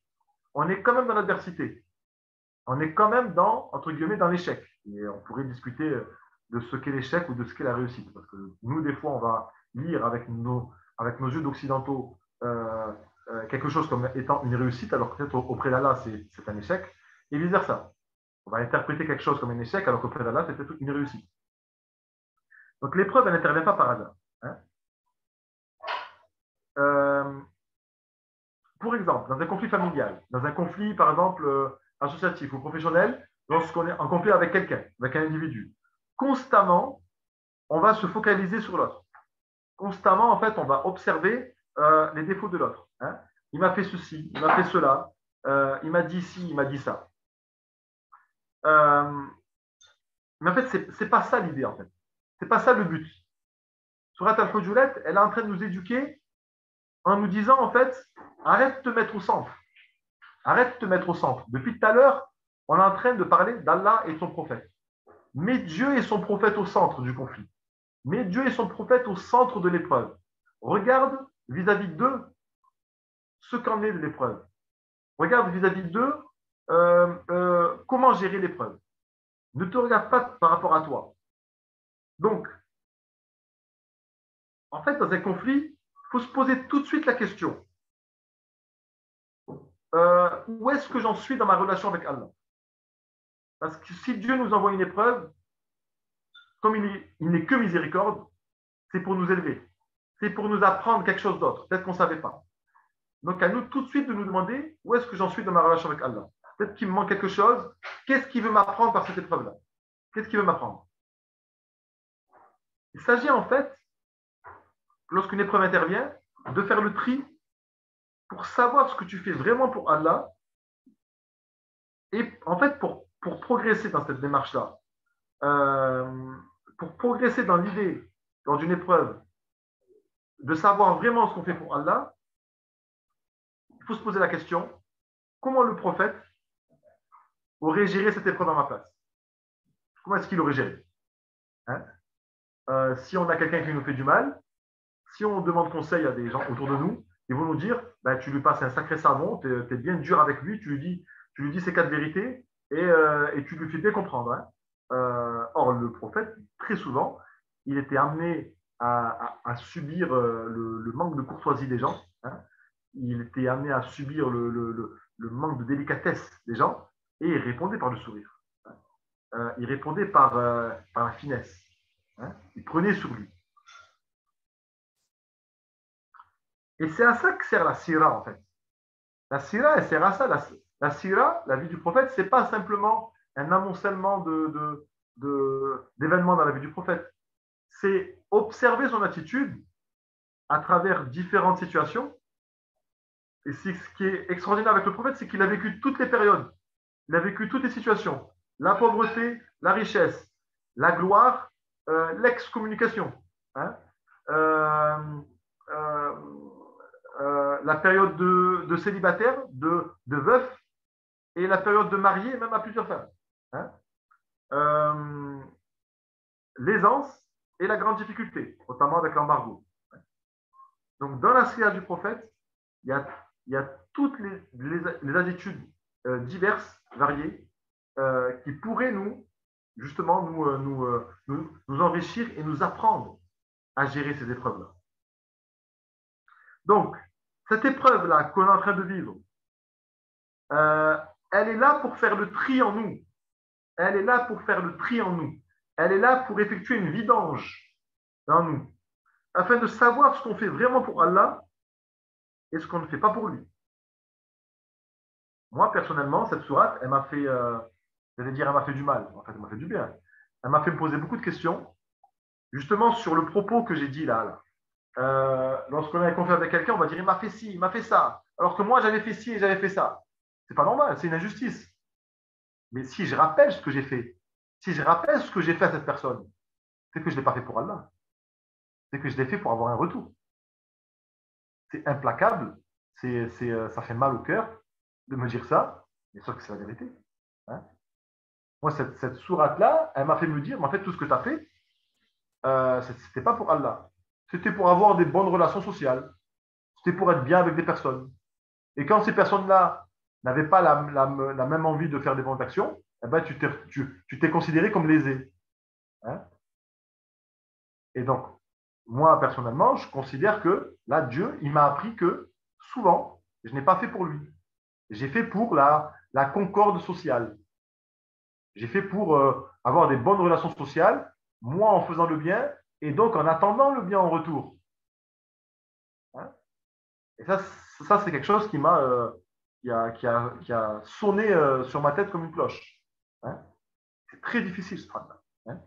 On est quand même dans l'adversité. On est quand même dans, entre guillemets, dans l'échec. Et on pourrait discuter de ce qu'est l'échec ou de ce qu'est la réussite. Parce que nous, des fois, on va lire avec nos yeux d'occidentaux quelque chose comme étant une réussite, alors que peut-être auprès d'Allah, c'est un échec. Et vice-versa. On va interpréter quelque chose comme un échec, alors qu'auprès d'Allah, c'est peut-être une réussite. Donc l'épreuve, elle n'intervient pas par hasard. Hein. Pour exemple, dans un conflit familial, dans un conflit, par exemple, associatif ou professionnel, lorsqu'on est en conflit avec quelqu'un, avec un individu, constamment, on va se focaliser sur l'autre. Constamment, en fait, on va observer les défauts de l'autre. Hein. Il m'a fait ceci, il m'a fait cela, il m'a dit ci, il m'a dit ça. Mais en fait, ce n'est pas ça l'idée, en fait. Ce n'est pas ça le but. Surat Al-Hujurat, elle est en train de nous éduquer en nous disant, en fait, arrête de te mettre au centre. Arrête de te mettre au centre. Depuis tout à l'heure, on est en train de parler d'Allah et de son prophète. Mets Dieu et son prophète au centre du conflit. Mets Dieu et son prophète au centre de l'épreuve. Regarde vis-à-vis d'eux ce qu'en est de l'épreuve. Regarde vis-à-vis d'eux comment gérer l'épreuve. Ne te regarde pas par rapport à toi. Donc, en fait, dans un conflit, il faut se poser tout de suite la question. où est-ce que j'en suis dans ma relation avec Allah? Parce que si Dieu nous envoie une épreuve, comme il n'est que miséricorde, c'est pour nous élever. C'est pour nous apprendre quelque chose d'autre. Peut-être qu'on ne savait pas. Donc, à nous tout de suite de nous demander où est-ce que j'en suis dans ma relation avec Allah. Peut-être qu'il me manque quelque chose. Qu'est-ce qu'il veut m'apprendre par cette épreuve-là? Qu'est-ce qu'il veut m'apprendre? Il s'agit en fait, lorsqu'une épreuve intervient, de faire le tri pour savoir ce que tu fais vraiment pour Allah et en fait pour progresser dans cette démarche-là, pour progresser dans l'idée, lors d'une épreuve, de savoir vraiment ce qu'on fait pour Allah, il faut se poser la question, comment le prophète aurait géré cette épreuve à ma place? Comment est-ce qu'il aurait géré? Hein? Si on a quelqu'un qui nous fait du mal, si on demande conseil à des gens autour de nous, ils vont nous dire, ben, tu lui passes un sacré savon, tu es bien dur avec lui, tu lui dis ses quatre vérités et tu lui fais bien comprendre. Hein. Or, le prophète, très souvent, il était amené à subir le manque de courtoisie des gens. Hein. Il était amené à subir le manque de délicatesse des gens et il répondait par le sourire. Il répondait par la finesse. Hein. Il prenait sur lui. Et c'est à ça que sert la sira, en fait. La sira, elle sert à ça. La sira, la vie du prophète, ce n'est pas simplement un amoncellement d'événements dans la vie du prophète. C'est observer son attitude à travers différentes situations. Et ce qui est extraordinaire avec le prophète, c'est qu'il a vécu toutes les périodes. Il a vécu toutes les situations. La pauvreté, la richesse, la gloire, l'excommunication. Hein. La période de célibataire, de veuf, et la période de marié, même à plusieurs femmes. Hein. L'aisance et la grande difficulté, notamment avec l'embargo. Donc, dans la sira du prophète, il y a toutes les attitudes diverses, variées, qui pourraient justement, nous enrichir et nous apprendre à gérer ces épreuves-là. Donc, cette épreuve-là qu'on est en train de vivre, elle est là pour faire le tri en nous. Elle est là pour faire le tri en nous. Elle est là pour effectuer une vidange dans nous, afin de savoir ce qu'on fait vraiment pour Allah et ce qu'on ne fait pas pour lui. Moi, personnellement, cette sourate, elle m'a fait, elle m'a fait du mal. En fait, elle m'a fait du bien. Elle m'a fait me poser beaucoup de questions, justement sur le propos que j'ai dit là. Lorsqu'on a confiance avec quelqu'un, on va dire il m'a fait ci, il m'a fait ça. Alors que moi, j'avais fait ci et j'avais fait ça. C'est pas normal, c'est une injustice. Mais si je rappelle ce que j'ai fait, si je rappelle ce que j'ai fait à cette personne, c'est que je ne l'ai pas fait pour Allah. C'est que je l'ai fait pour avoir un retour. C'est implacable, ça fait mal au cœur de me dire ça, mais sauf que c'est la vérité. Hein. Moi, cette sourate-là, elle m'a fait me dire, mais en fait, tout ce que tu as fait, ce n'était pas pour Allah. C'était pour avoir des bonnes relations sociales. C'était pour être bien avec des personnes. Et quand ces personnes-là n'avaient pas la même envie de faire des bonnes actions, eh ben, tu t'es considéré comme lésé. Hein. Et donc, moi, personnellement, je considère que là, Dieu, il m'a appris que souvent, je n'ai pas fait pour lui. J'ai fait pour la concorde sociale. J'ai fait pour avoir des bonnes relations sociales, moi en faisant le bien, et donc en attendant le bien en retour. Hein. Et ça c'est quelque chose qui a sonné sur ma tête comme une cloche. Hein. C'est très difficile ce truc-là. Hein.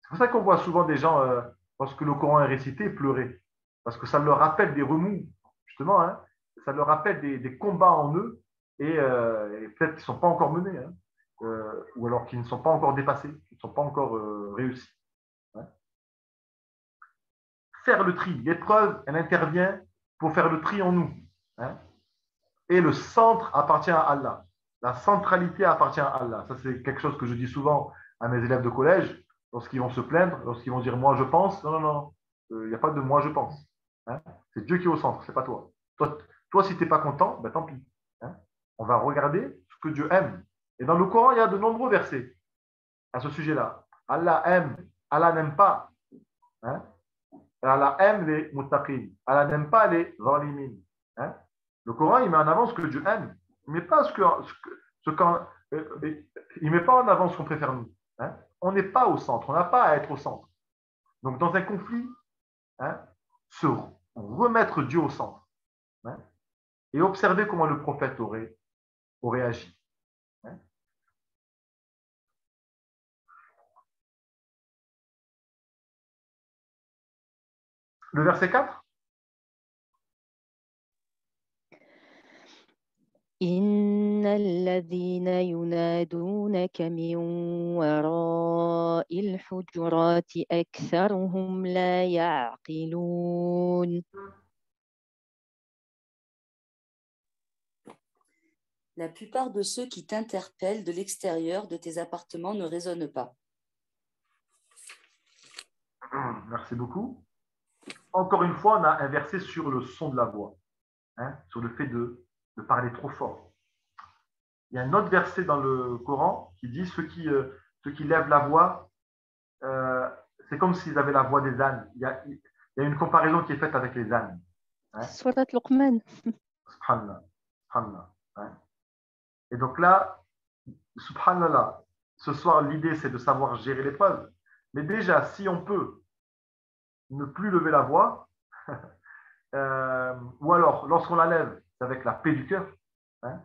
C'est pour ça qu'on voit souvent des gens, lorsque le Coran est récité, pleurer. Parce que ça leur rappelle des remous, justement. Hein. Ça leur rappelle des combats en eux, et peut-être qu'ils ne sont pas encore menés. Hein. Ou alors qu'ils ne sont pas encore dépassés, qu'ils ne sont pas encore réussis. Hein. Faire le tri. L'épreuve, elle intervient pour faire le tri en nous. Hein. Et le centre appartient à Allah. La centralité appartient à Allah. Ça, c'est quelque chose que je dis souvent à mes élèves de collège, lorsqu'ils vont se plaindre, lorsqu'ils vont dire « moi, je pense ». Non, non, non. Il n'y a pas de « moi, je pense hein ». C'est Dieu qui est au centre, ce n'est pas toi. Toi, si tu n'es pas content, ben, tant pis. Hein. On va regarder ce que Dieu aime. Et dans le Coran, il y a de nombreux versets à ce sujet-là. Allah aime, Allah n'aime pas. Hein? Allah aime les muttaqin. Allah n'aime pas les zalimin. Hein? Le Coran, il met en avant ce que Dieu aime. Il met pas il met pas en avant ce qu'on préfère nous. Hein. On n'est pas au centre, on n'a pas à être au centre. Donc, dans un conflit, hein, remettre Dieu au centre, hein, et observer comment le prophète aurait agi. Hein. Le verset 4. إن الذين ينادونك من وراء الحجرات أكثرهم لا يعقلون. La plupart de ceux qui t'interpellent de l'extérieur de tes appartements ne raisonnent pas. Merci beaucoup. Encore une fois, on a un verset sur le son de la voix, hein, sur le fait de parler trop fort. Il y a un autre verset dans le Coran qui dit ceux qui lèvent la voix, c'est comme s'ils avaient la voix des ânes. Il y a une comparaison qui est faite avec les ânes. Hein. Surat Luqman. Subhanallah. Subhanallah. Hein. Et donc là, subhanallah, ce soir, l'idée, c'est de savoir gérer l'épreuve. Mais déjà, si on peut ne plus lever la voix, ou alors, lorsqu'on la lève, c'est avec la paix du cœur, hein,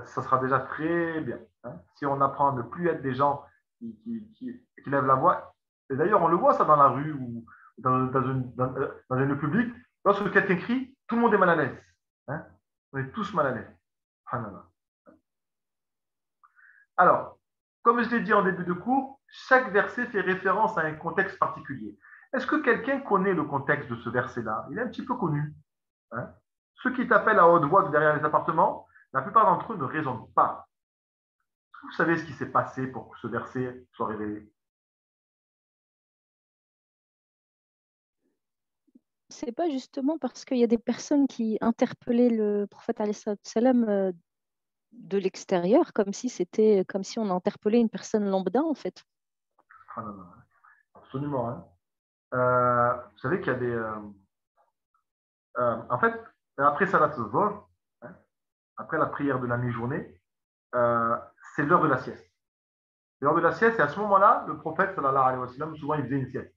ça sera déjà très bien. Hein. Si on apprend à ne plus être des gens qui lèvent la voix, et d'ailleurs, on le voit ça dans la rue ou dans un lieu public, lorsque quelqu'un crie, tout le monde est mal à l'aise. Hein. On est tous mal à l'aise. Subhanallah. Alors, comme je l'ai dit en début de cours, chaque verset fait référence à un contexte particulier. Est-ce que quelqu'un connaît le contexte de ce verset-là? Il est un petit peu connu. Hein. Ceux qui t'appellent à haute voix de derrière les appartements, la plupart d'entre eux ne raisonnent pas. Est-ce que vous savez ce qui s'est passé pour que ce verset soit révélé? C'est pas justement parce qu'il y a des personnes qui interpellaient le prophète alayhi salam de l'extérieur, comme si on interpellait une personne lambda en fait. Absolument. Hein. Vous savez qu'il y a des. En fait, après Salat Zuhr, hein, après la prière de la mi-journée, c'est l'heure de la sieste. C'est l'heure de la sieste, et à ce moment-là, le prophète, sallallahu alayhi wa sallam, souvent il faisait une sieste.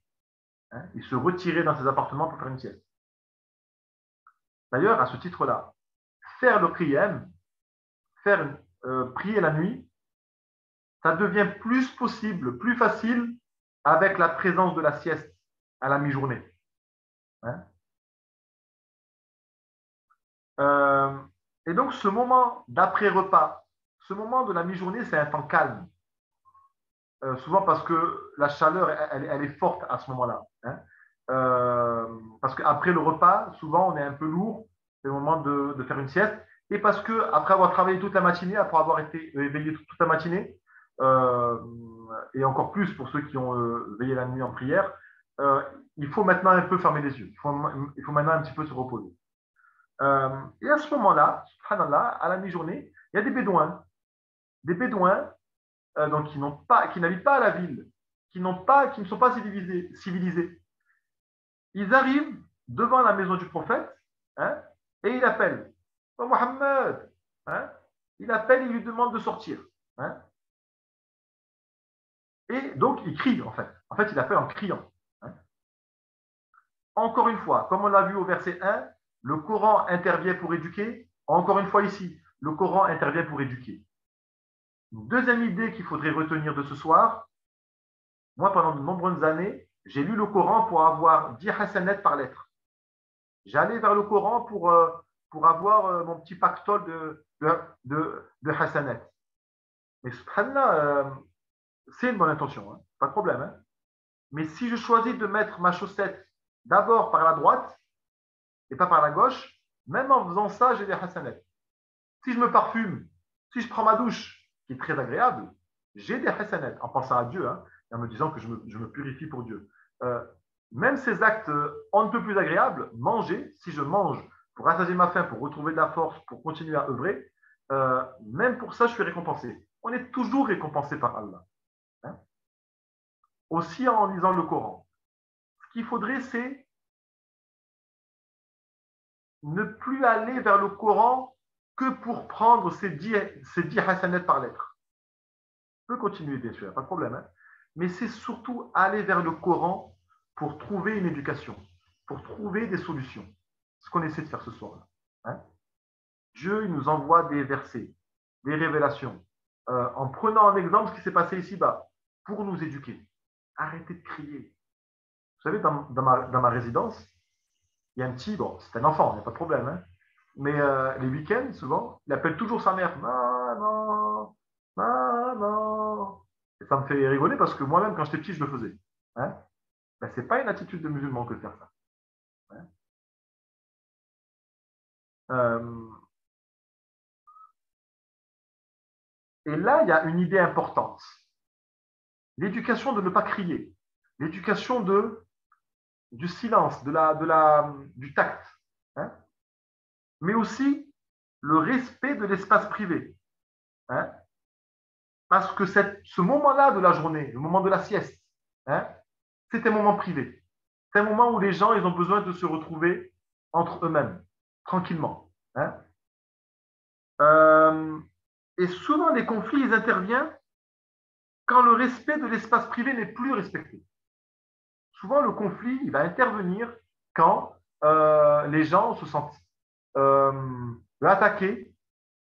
Hein, il se retirait dans ses appartements pour faire une sieste. D'ailleurs, à ce titre-là, faire le qiyam, prier la nuit, ça devient plus possible, plus facile avec la présence de la sieste à la mi-journée. Hein. Et donc, ce moment d'après-repas, ce moment de la mi-journée, c'est un temps calme. Souvent parce que la chaleur, elle est forte à ce moment-là. Hein. Parce qu'après le repas, souvent, on est un peu lourd. C'est le moment de faire une sieste. Et parce qu'après avoir travaillé toute la matinée, après avoir été éveillé toute la matinée, et encore plus pour ceux qui ont veillé la nuit en prière, il faut maintenant un peu fermer les yeux. Il faut maintenant un petit peu se reposer. Et à ce moment-là, subhanallah, à la mi-journée, il y a des bédouins. Des bédouins donc qui n'habitent pas à la ville, qui ne sont pas civilisés. Ils arrivent devant la maison du prophète, hein, et il appelle. Oh, Mohammed, hein, il appelle, il lui demande de sortir. Hein. Et donc, il crie, en fait. En fait, il appelle en criant. Hein. Encore une fois, comme on l'a vu au verset 1, le Coran intervient pour éduquer. Encore une fois ici, le Coran intervient pour éduquer. Une deuxième idée qu'il faudrait retenir de ce soir, moi, pendant de nombreuses années, j'ai lu le Coran pour avoir 10 hasanat par lettre. J'allais vers le Coran pour avoir mon petit pactole de hasanat. Mais subhanallah, c'est une bonne intention, hein, pas de problème. Hein. Mais si je choisis de mettre ma chaussette d'abord par la droite et pas par la gauche, même en faisant ça, j'ai des hasanat. Si je me parfume, si je prends ma douche, qui est très agréable, j'ai des hasanat en pensant à Dieu, hein, et en me disant que je me purifie pour Dieu. Même ces actes on ne peut plus agréables, manger, si je mange pour rassasier ma faim, pour retrouver de la force, pour continuer à œuvrer, même pour ça, je suis récompensé. On est toujours récompensé par Allah. Hein. Aussi en lisant le Coran. Ce qu'il faudrait, c'est ne plus aller vers le Coran que pour prendre ces 10 hasanat par lettre. Je peux continuer, bien sûr, pas de problème. Hein. Mais c'est surtout aller vers le Coran pour trouver une éducation, pour trouver des solutions. Ce qu'on essaie de faire ce soir-là. Hein. Dieu il nous envoie des versets, des révélations, en prenant en exemple ce qui s'est passé ici-bas, pour nous éduquer. Arrêtez de crier. Vous savez, dans ma résidence, il y a un petit, bon, c'est un enfant, il n'y a pas de problème, hein, mais les week-ends, souvent, il appelle toujours sa mère. Maman, maman. Et ça me fait rigoler parce que moi-même, quand j'étais petit, je le faisais. Hein. Ben, ce n'est pas une attitude de musulman que de faire ça. Hein. Et là, il y a une idée importante. L'éducation de ne pas crier. L'éducation du silence, du tact. Hein. Mais aussi le respect de l'espace privé. Hein. Parce que ce moment-là de la journée, le moment de la sieste, hein, c'est un moment privé. C'est un moment où les gens ils ont besoin de se retrouver entre eux-mêmes, tranquillement. Hein. Et souvent, les conflits, ils interviennent quand le respect de l'espace privé n'est plus respecté. Souvent, le conflit, il va intervenir quand les gens se sentent attaqués,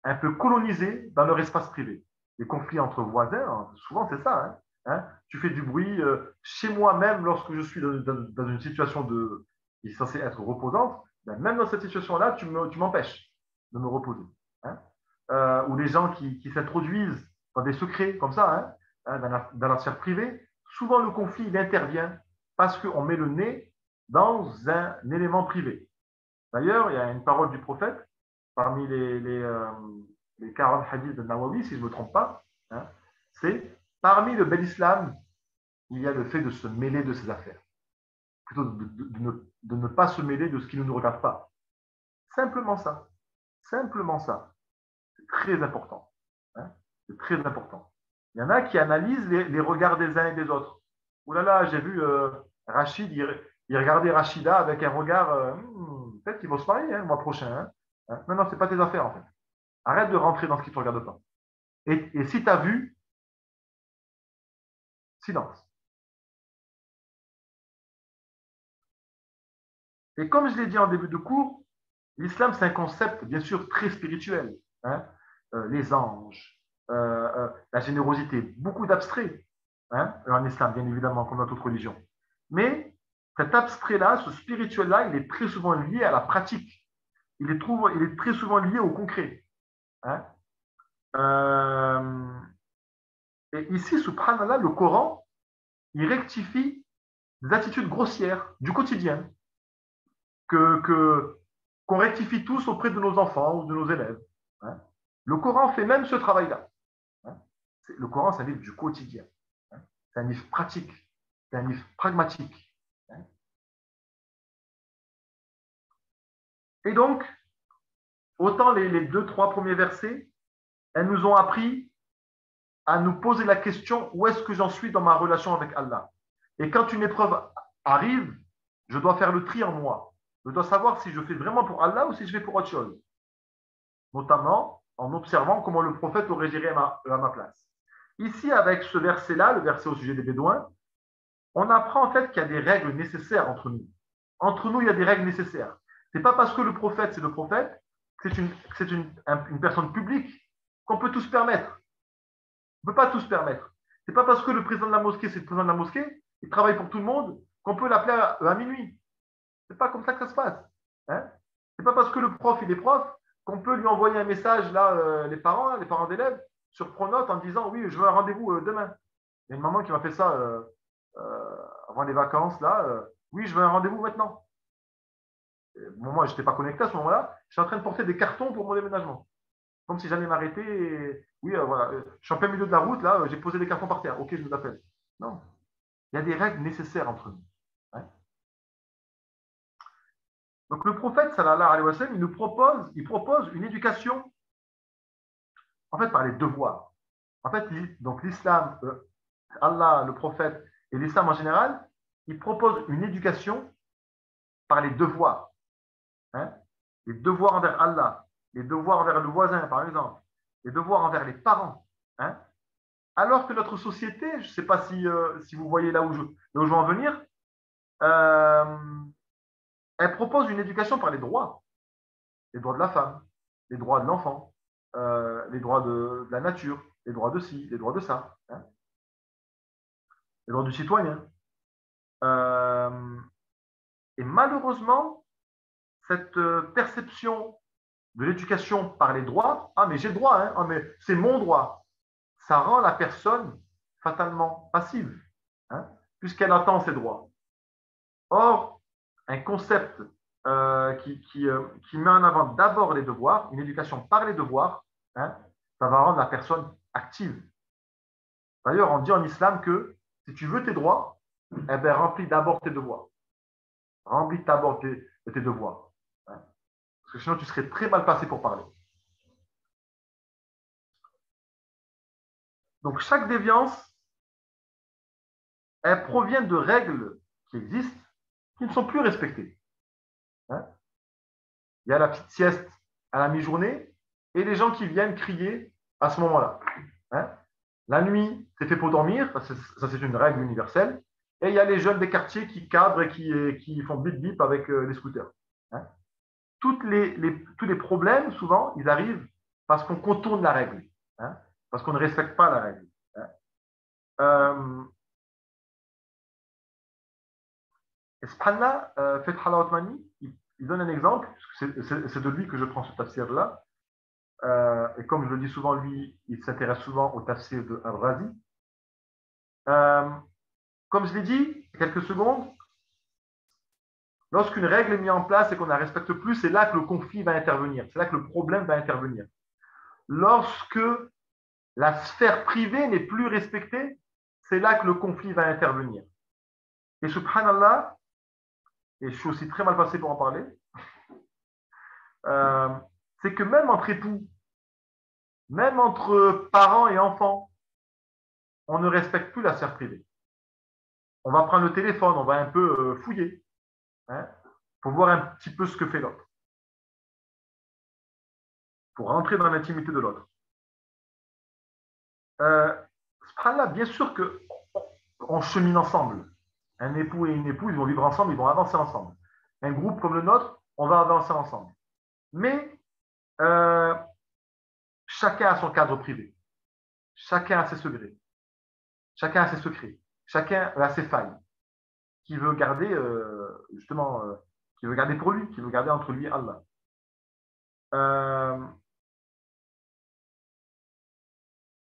un peu colonisés dans leur espace privé. Les conflits entre voisins, hein, souvent c'est ça. Hein, hein. Tu fais du bruit chez moi-même lorsque je suis dans une situation qui est censée être reposante. Ben, même dans cette situation-là, tu m'empêches de me reposer. Hein. Ou les gens qui s'introduisent dans des secrets comme ça, hein, dans la sphère privée, souvent le conflit il intervient parce qu'on met le nez dans un élément privé. D'ailleurs, il y a une parole du prophète parmi les 40 hadiths de Nawawi, si je ne me trompe pas, hein, c'est parmi le bel islam, il y a le fait de se mêler de ses affaires, plutôt de ne pas se mêler de ce qui ne nous regarde pas. Simplement ça. Simplement ça. C'est très important. Hein, c'est très important. Il y en a qui analysent les regards des uns et des autres. Ouh là là, j'ai vu Rachid, il regardait Rachida avec un regard, peut-être qu'ils vont se marier le mois prochain. Hein. Non, non, ce n'est pas tes affaires en fait. Arrête de rentrer dans ce qui ne te regarde pas. Et si tu as vu, silence. Et comme je l'ai dit en début de cours, l'islam, c'est un concept, bien sûr, très spirituel. Hein. Les anges, la générosité, beaucoup d'abstraits en islam, bien évidemment, comme dans toute religion. Mais cet abstrait-là, ce spirituel-là, il est très souvent lié à la pratique. Il est très souvent lié au concret. Hein. Et ici, subhanallah, le Coran, il rectifie des attitudes grossières du quotidien qu'on rectifie tous auprès de nos enfants ou de nos élèves. Hein. Le Coran fait même ce travail-là. Hein. Le Coran, c'est un livre du quotidien. Hein. C'est un livre pratique. C'est un livre pragmatique. Hein. Et donc, autant les 2-3 premiers versets, elles nous ont appris à nous poser la question où est-ce que j'en suis dans ma relation avec Allah. Et quand une épreuve arrive, je dois faire le tri en moi. Je dois savoir si je fais vraiment pour Allah ou si je fais pour autre chose. Notamment en observant comment le prophète aurait géré à ma place. Ici, avec ce verset-là, le verset au sujet des Bédouins, on apprend en fait qu'il y a des règles nécessaires entre nous. Entre nous, il y a des règles nécessaires. Ce n'est pas parce que le prophète, c'est le prophète, que c'est une personne publique qu'on peut tout se permettre. On ne peut pas tout se permettre. Ce n'est pas parce que le président de la mosquée, c'est le président de la mosquée, il travaille pour tout le monde, qu'on peut l'appeler à minuit. Ce n'est pas comme ça que ça se passe. Hein. Ce n'est pas parce que le prof, il est prof, qu'on peut lui envoyer un message, là, les parents d'élèves, sur Pronote en disant oui, je veux un rendez-vous demain. Il y a une maman qui m'a fait ça avant les vacances, là. Oui, je veux un rendez-vous maintenant. Bon, moi, je n'étais pas connecté à ce moment-là. Je suis en train de porter des cartons pour mon déménagement. Comme si j'allais m'arrêter. Oui, voilà. Je suis en plein milieu de la route, là, j'ai posé des cartons par terre. Ok, je vous appelle. Non. Il y a des règles nécessaires entre nous. Hein. Donc, le prophète, sallallahu alayhi wa sallam, il propose une éducation, en fait, par les devoirs. En fait, donc l'islam, Allah, le prophète et l'islam en général, il propose une éducation par les devoirs. Hein. Les devoirs envers Allah, les devoirs envers le voisin, par exemple, les devoirs envers les parents, hein, alors que notre société, je ne sais pas si vous voyez là où je veux en venir, euh, elle propose une éducation par les droits de la femme, les droits de l'enfant, les droits de la nature, les droits de ci, les droits de ça, hein, les droits du citoyen. Euh, et malheureusement, cette perception de l'éducation par les droits, ah mais j'ai le droit, hein, ah, mais c'est mon droit, ça rend la personne fatalement passive, hein, puisqu'elle attend ses droits. Or, un concept qui met en avant d'abord les devoirs, une éducation par les devoirs, hein, ça va rendre la personne active. D'ailleurs, on dit en islam que si tu veux tes droits, eh ben, remplis d'abord tes devoirs. Remplis d'abord tes devoirs. Hein, parce que sinon, tu serais très mal passé pour parler. Donc, chaque déviance, elle provient de règles qui existent, qui ne sont plus respectées. Hein, il y a la petite sieste à la mi-journée et les gens qui viennent crier à ce moment-là. Hein, la nuit, c'est fait pour dormir, ça c'est une règle universelle. Et il y a les jeunes des quartiers qui cadrent et qui font bip-bip avec les scooters. Hein, tous les problèmes, souvent, ils arrivent parce qu'on contourne la règle, hein, parce qu'on ne respecte pas la règle. Hein. Et subhanallah, Fath al-Othmani, il donne un exemple, c'est de lui que je prends ce tafsir-là. Et comme je le dis souvent, lui, il s'intéresse souvent au tafsir de Al-Razi. Comme je l'ai dit, il y a quelques secondes, lorsqu'une règle est mise en place et qu'on ne la respecte plus, c'est là que le conflit va intervenir, c'est là que le problème va intervenir. Lorsque la sphère privée n'est plus respectée, c'est là que le conflit va intervenir. Et subhanallah, et je suis aussi très mal passé pour en parler, c'est que même entre époux, même entre parents et enfants, on ne respecte plus la sphère privée. On va prendre le téléphone, on va un peu fouiller, hein, pour voir un petit peu ce que fait l'autre, pour rentrer dans l'intimité de l'autre. Subhanallah, bien sûr qu'on chemine ensemble. Un époux et une épouse, ils vont vivre ensemble, ils vont avancer ensemble. Un groupe comme le nôtre, on va avancer ensemble. Mais chacun a son cadre privé. Chacun a ses secrets. Chacun a ses secrets. Chacun a ses failles. Qui veut garder, justement, qui veut garder pour lui, qui veut garder entre lui et Allah.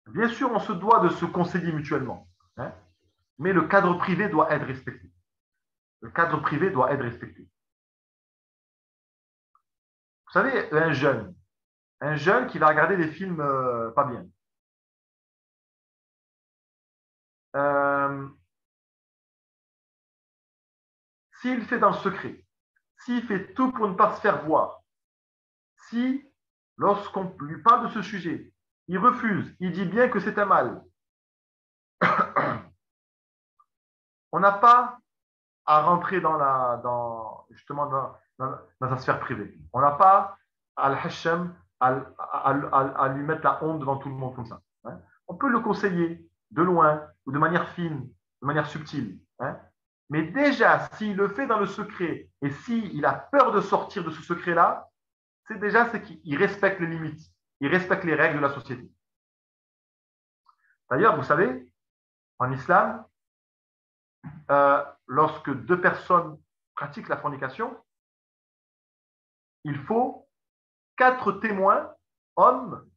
Bien sûr, on se doit de se conseiller mutuellement. Hein, mais le cadre privé doit être respecté. Le cadre privé doit être respecté. Vous savez, un jeune qui va regarder des films pas bien. S'il fait dans le secret, s'il fait tout pour ne pas se faire voir, si, lorsqu'on lui parle de ce sujet, il refuse, il dit bien que c'est un mal, on n'a pas à rentrer justement dans sa sphère privée. On n'a pas à lui mettre la honte devant tout le monde comme ça. Hein. On peut le conseiller de loin ou de manière fine, de manière subtile. Hein. Mais déjà, s'il le fait dans le secret et s'il a peur de sortir de ce secret-là, c'est qu'il respecte les limites, il respecte les règles de la société. D'ailleurs, vous savez, en islam, lorsque deux personnes pratiquent la fornication, il faut 4 témoins, hommes,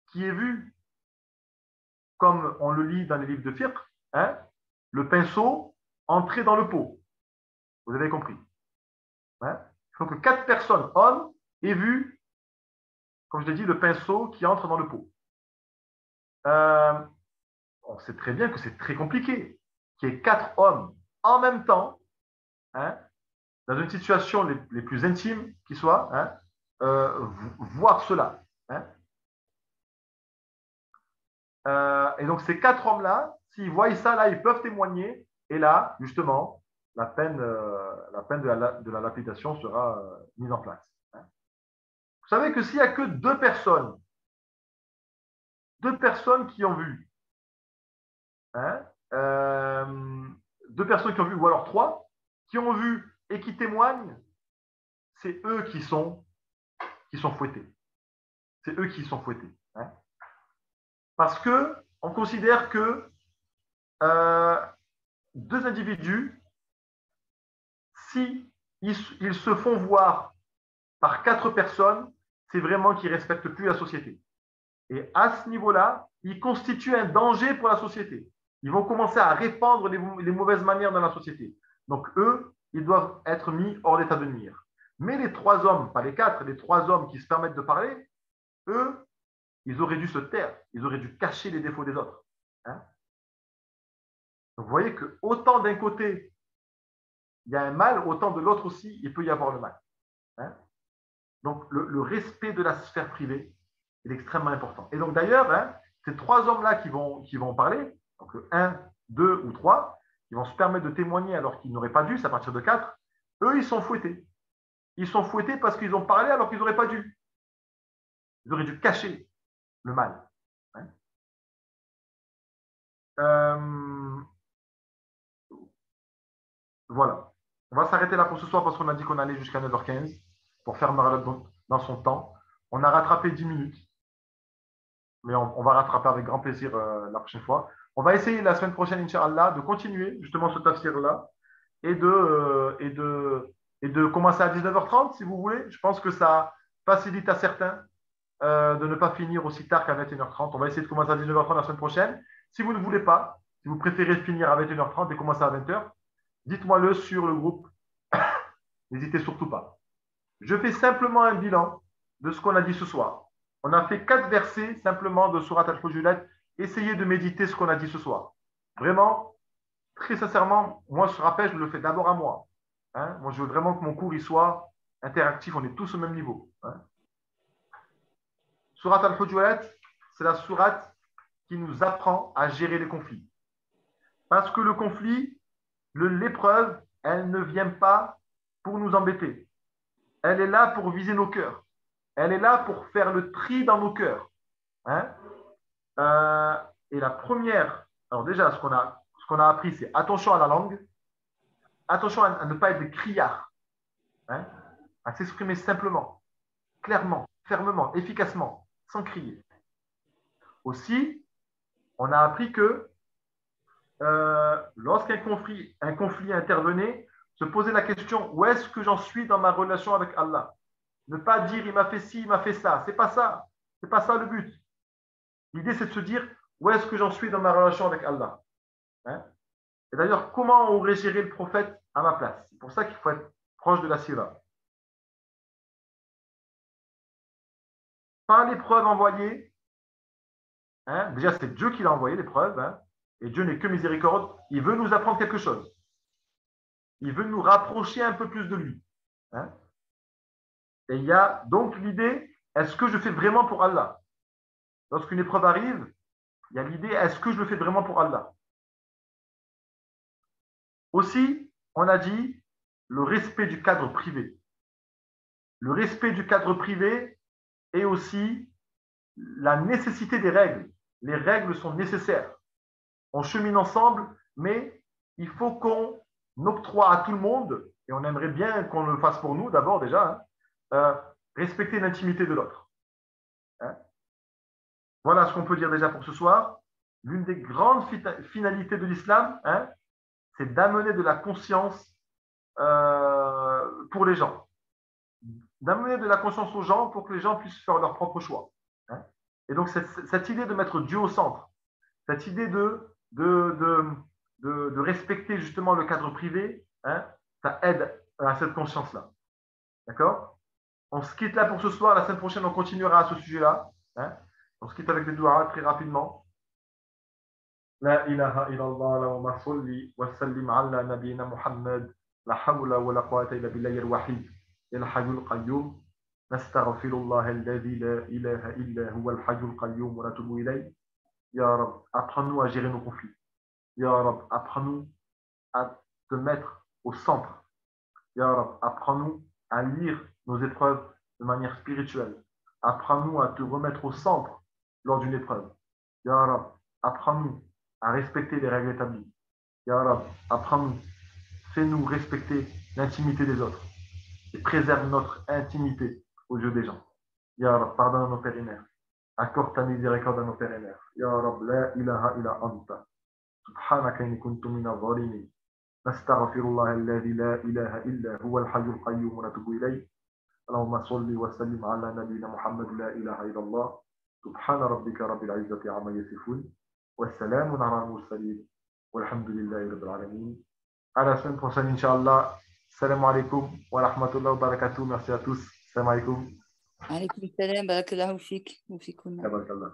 qui aient vu, comme on le lit dans les livres de fiqh, hein, le pinceau entrer dans le pot. Vous avez compris. Hein? Il faut que 4 personnes, hommes, aient vu, comme je l'ai dit, le pinceau qui entre dans le pot. On sait très bien que c'est très compliqué qu'il y ait 4 hommes en même temps, hein, dans une situation les plus intimes qui soit, hein, voir cela. Hein. Et donc, ces 4 hommes-là, s'ils voient ça, là, ils peuvent témoigner. Et là, justement, la peine de la lapidation sera mise en place. Hein. savez que s'il n'y a que deux personnes qui ont vu, hein, deux personnes qui ont vu, ou alors trois, qui ont vu et qui témoignent, c'est eux qui sont fouettés. C'est eux qui sont fouettés. Hein. Parce que on considère que deux individus, si ils se font voir par quatre personnes, c'est vraiment qu'ils ne respectent plus la société. Et à ce niveau-là, ils constituent un danger pour la société. Ils vont commencer à répandre les mauvaises manières dans la société. Donc, eux, ils doivent être mis hors d'état de nuire. Mais les trois hommes, pas les quatre, les trois hommes qui se permettent de parler, eux, ils auraient dû se taire. Ils auraient dû cacher les défauts des autres. Hein. Donc, vous voyez que autant d'un côté, il y a un mal, autant de l'autre aussi, il peut y avoir le mal. Hein. Donc, le respect de la sphère privée, il est extrêmement important. Et donc, d'ailleurs, hein, ces trois hommes-là qui vont parler, donc un, deux ou trois, qui vont se permettre de témoigner alors qu'ils n'auraient pas dû, c'est à partir de quatre, eux, ils sont fouettés. Ils sont fouettés parce qu'ils ont parlé alors qu'ils n'auraient pas dû. Ils auraient dû cacher le mal. Hein. Voilà. On va s'arrêter là pour ce soir parce qu'on a dit qu'on allait jusqu'à 9h15 pour faire Maralot dans son temps. On a rattrapé 10 minutes. Mais on va rattraper avec grand plaisir la prochaine fois. On va essayer la semaine prochaine, Inch'Allah, de continuer justement ce tafsir-là et de commencer à 19h30 si vous voulez. Je pense que ça facilite à certains de ne pas finir aussi tard qu'à 21h30. On va essayer de commencer à 19h30 la semaine prochaine. Si vous ne voulez pas, si vous préférez finir à 21h30 et commencer à 20h, dites-moi-le sur le groupe. N'hésitez surtout pas. Je fais simplement un bilan de ce qu'on a dit ce soir. On a fait 4 versets simplement de Surat Al-Hujurat. Essayez de méditer ce qu'on a dit ce soir. Vraiment, très sincèrement, moi, ce rappel, je le fais d'abord à moi. Hein. Moi, je veux vraiment que mon cours il soit interactif. On est tous au même niveau. Hein. Surat Al-Hujurat, c'est la sourate qui nous apprend à gérer les conflits. Parce que le conflit, l'épreuve, elle ne vient pas pour nous embêter. Elle est là pour viser nos cœurs. Elle est là pour faire le tri dans nos cœurs. Hein. Et la première, alors déjà, ce qu'on a appris, c'est attention à la langue, attention à ne pas être des criards, hein, à s'exprimer simplement, clairement, fermement, efficacement, sans crier. Aussi, on a appris que lorsqu'un conflit intervenait, se poser la question, où est-ce que j'en suis dans ma relation avec Allah? Ne pas dire, il m'a fait ci, il m'a fait ça. C'est pas ça. C'est pas ça le but. L'idée, c'est de se dire, où est-ce que j'en suis dans ma relation avec Allah? Hein. Et d'ailleurs, comment aurait géré le prophète à ma place? C'est pour ça qu'il faut être proche de la sira. Par l'épreuve envoyée, hein, déjà c'est Dieu qui l'a envoyé, l'épreuve, hein, et Dieu n'est que miséricorde, il veut nous apprendre quelque chose. Il veut nous rapprocher un peu plus de lui. Hein. Et il y a donc l'idée, est-ce que je fais vraiment pour Allah? Lorsqu'une épreuve arrive, il y a l'idée, est-ce que je le fais vraiment pour Allah? Aussi, on a dit le respect du cadre privé. Le respect du cadre privé et aussi la nécessité des règles. Les règles sont nécessaires. On chemine ensemble, mais il faut qu'on octroie à tout le monde, et on aimerait bien qu'on le fasse pour nous d'abord déjà, hein, respecter l'intimité de l'autre. Hein. Voilà ce qu'on peut dire déjà pour ce soir. L'une des grandes finalités de l'islam, hein, c'est d'amener de la conscience pour les gens. D'amener de la conscience aux gens pour que les gens puissent faire leur propre choix. Hein. Et donc, cette idée de mettre Dieu au centre, cette idée de respecter justement le cadre privé, hein, ça aide à cette conscience-là. D'accord? On se quitte là pour ce soir. La semaine prochaine, on continuera à ce sujet-là. Hein. On se quitte avec des doigts très rapidement. La ilaha illallah wa salli wa sallim ala nabiyina Muhammad. La hawla wa la quwwata illa billahi al-wahid. الحي القيوم نستغفر الله الذي لا إله إلا هو الحي القيوم ونتوب إليه. Ya Rab, apprends-nous à gérer nos conflits. Ya Rab, apprends-nous à te mettre au centre. Ya Rab, apprends-nous à lire nos épreuves de manière spirituelle. Apprends-nous à te remettre au centre lors d'une épreuve. Ya Rab, apprends-nous à respecter les règles établies. Ya Rab, apprends-nous, fais-nous respecter l'intimité des autres et préserve notre intimité aux yeux des gens. Ya Rab, pardonne à nos pères et mères. Accorde ta miséricorde à nos pères et mères. Ya Rab, la ilaha illa anta. Subhanaka inni kuntu mina zalimin. نستغفر الله الذي لا إله إلا هو الحي القيوم ونتوب إليه اللهم صل وسلم على نبينا محمد لا إله إلا الله سبحان ربك رب العزة عما يصفون والسلام على المرسلين والحمد لله رب العالمين. À la semaine prochaine, Inch'Allah. Salam alaikum wa rahmatullahi wa barakatuh. Merci à tous. Salam alaikum. Alaykoum salam, barakallahu fik, wa fikoum. Tabarakallah.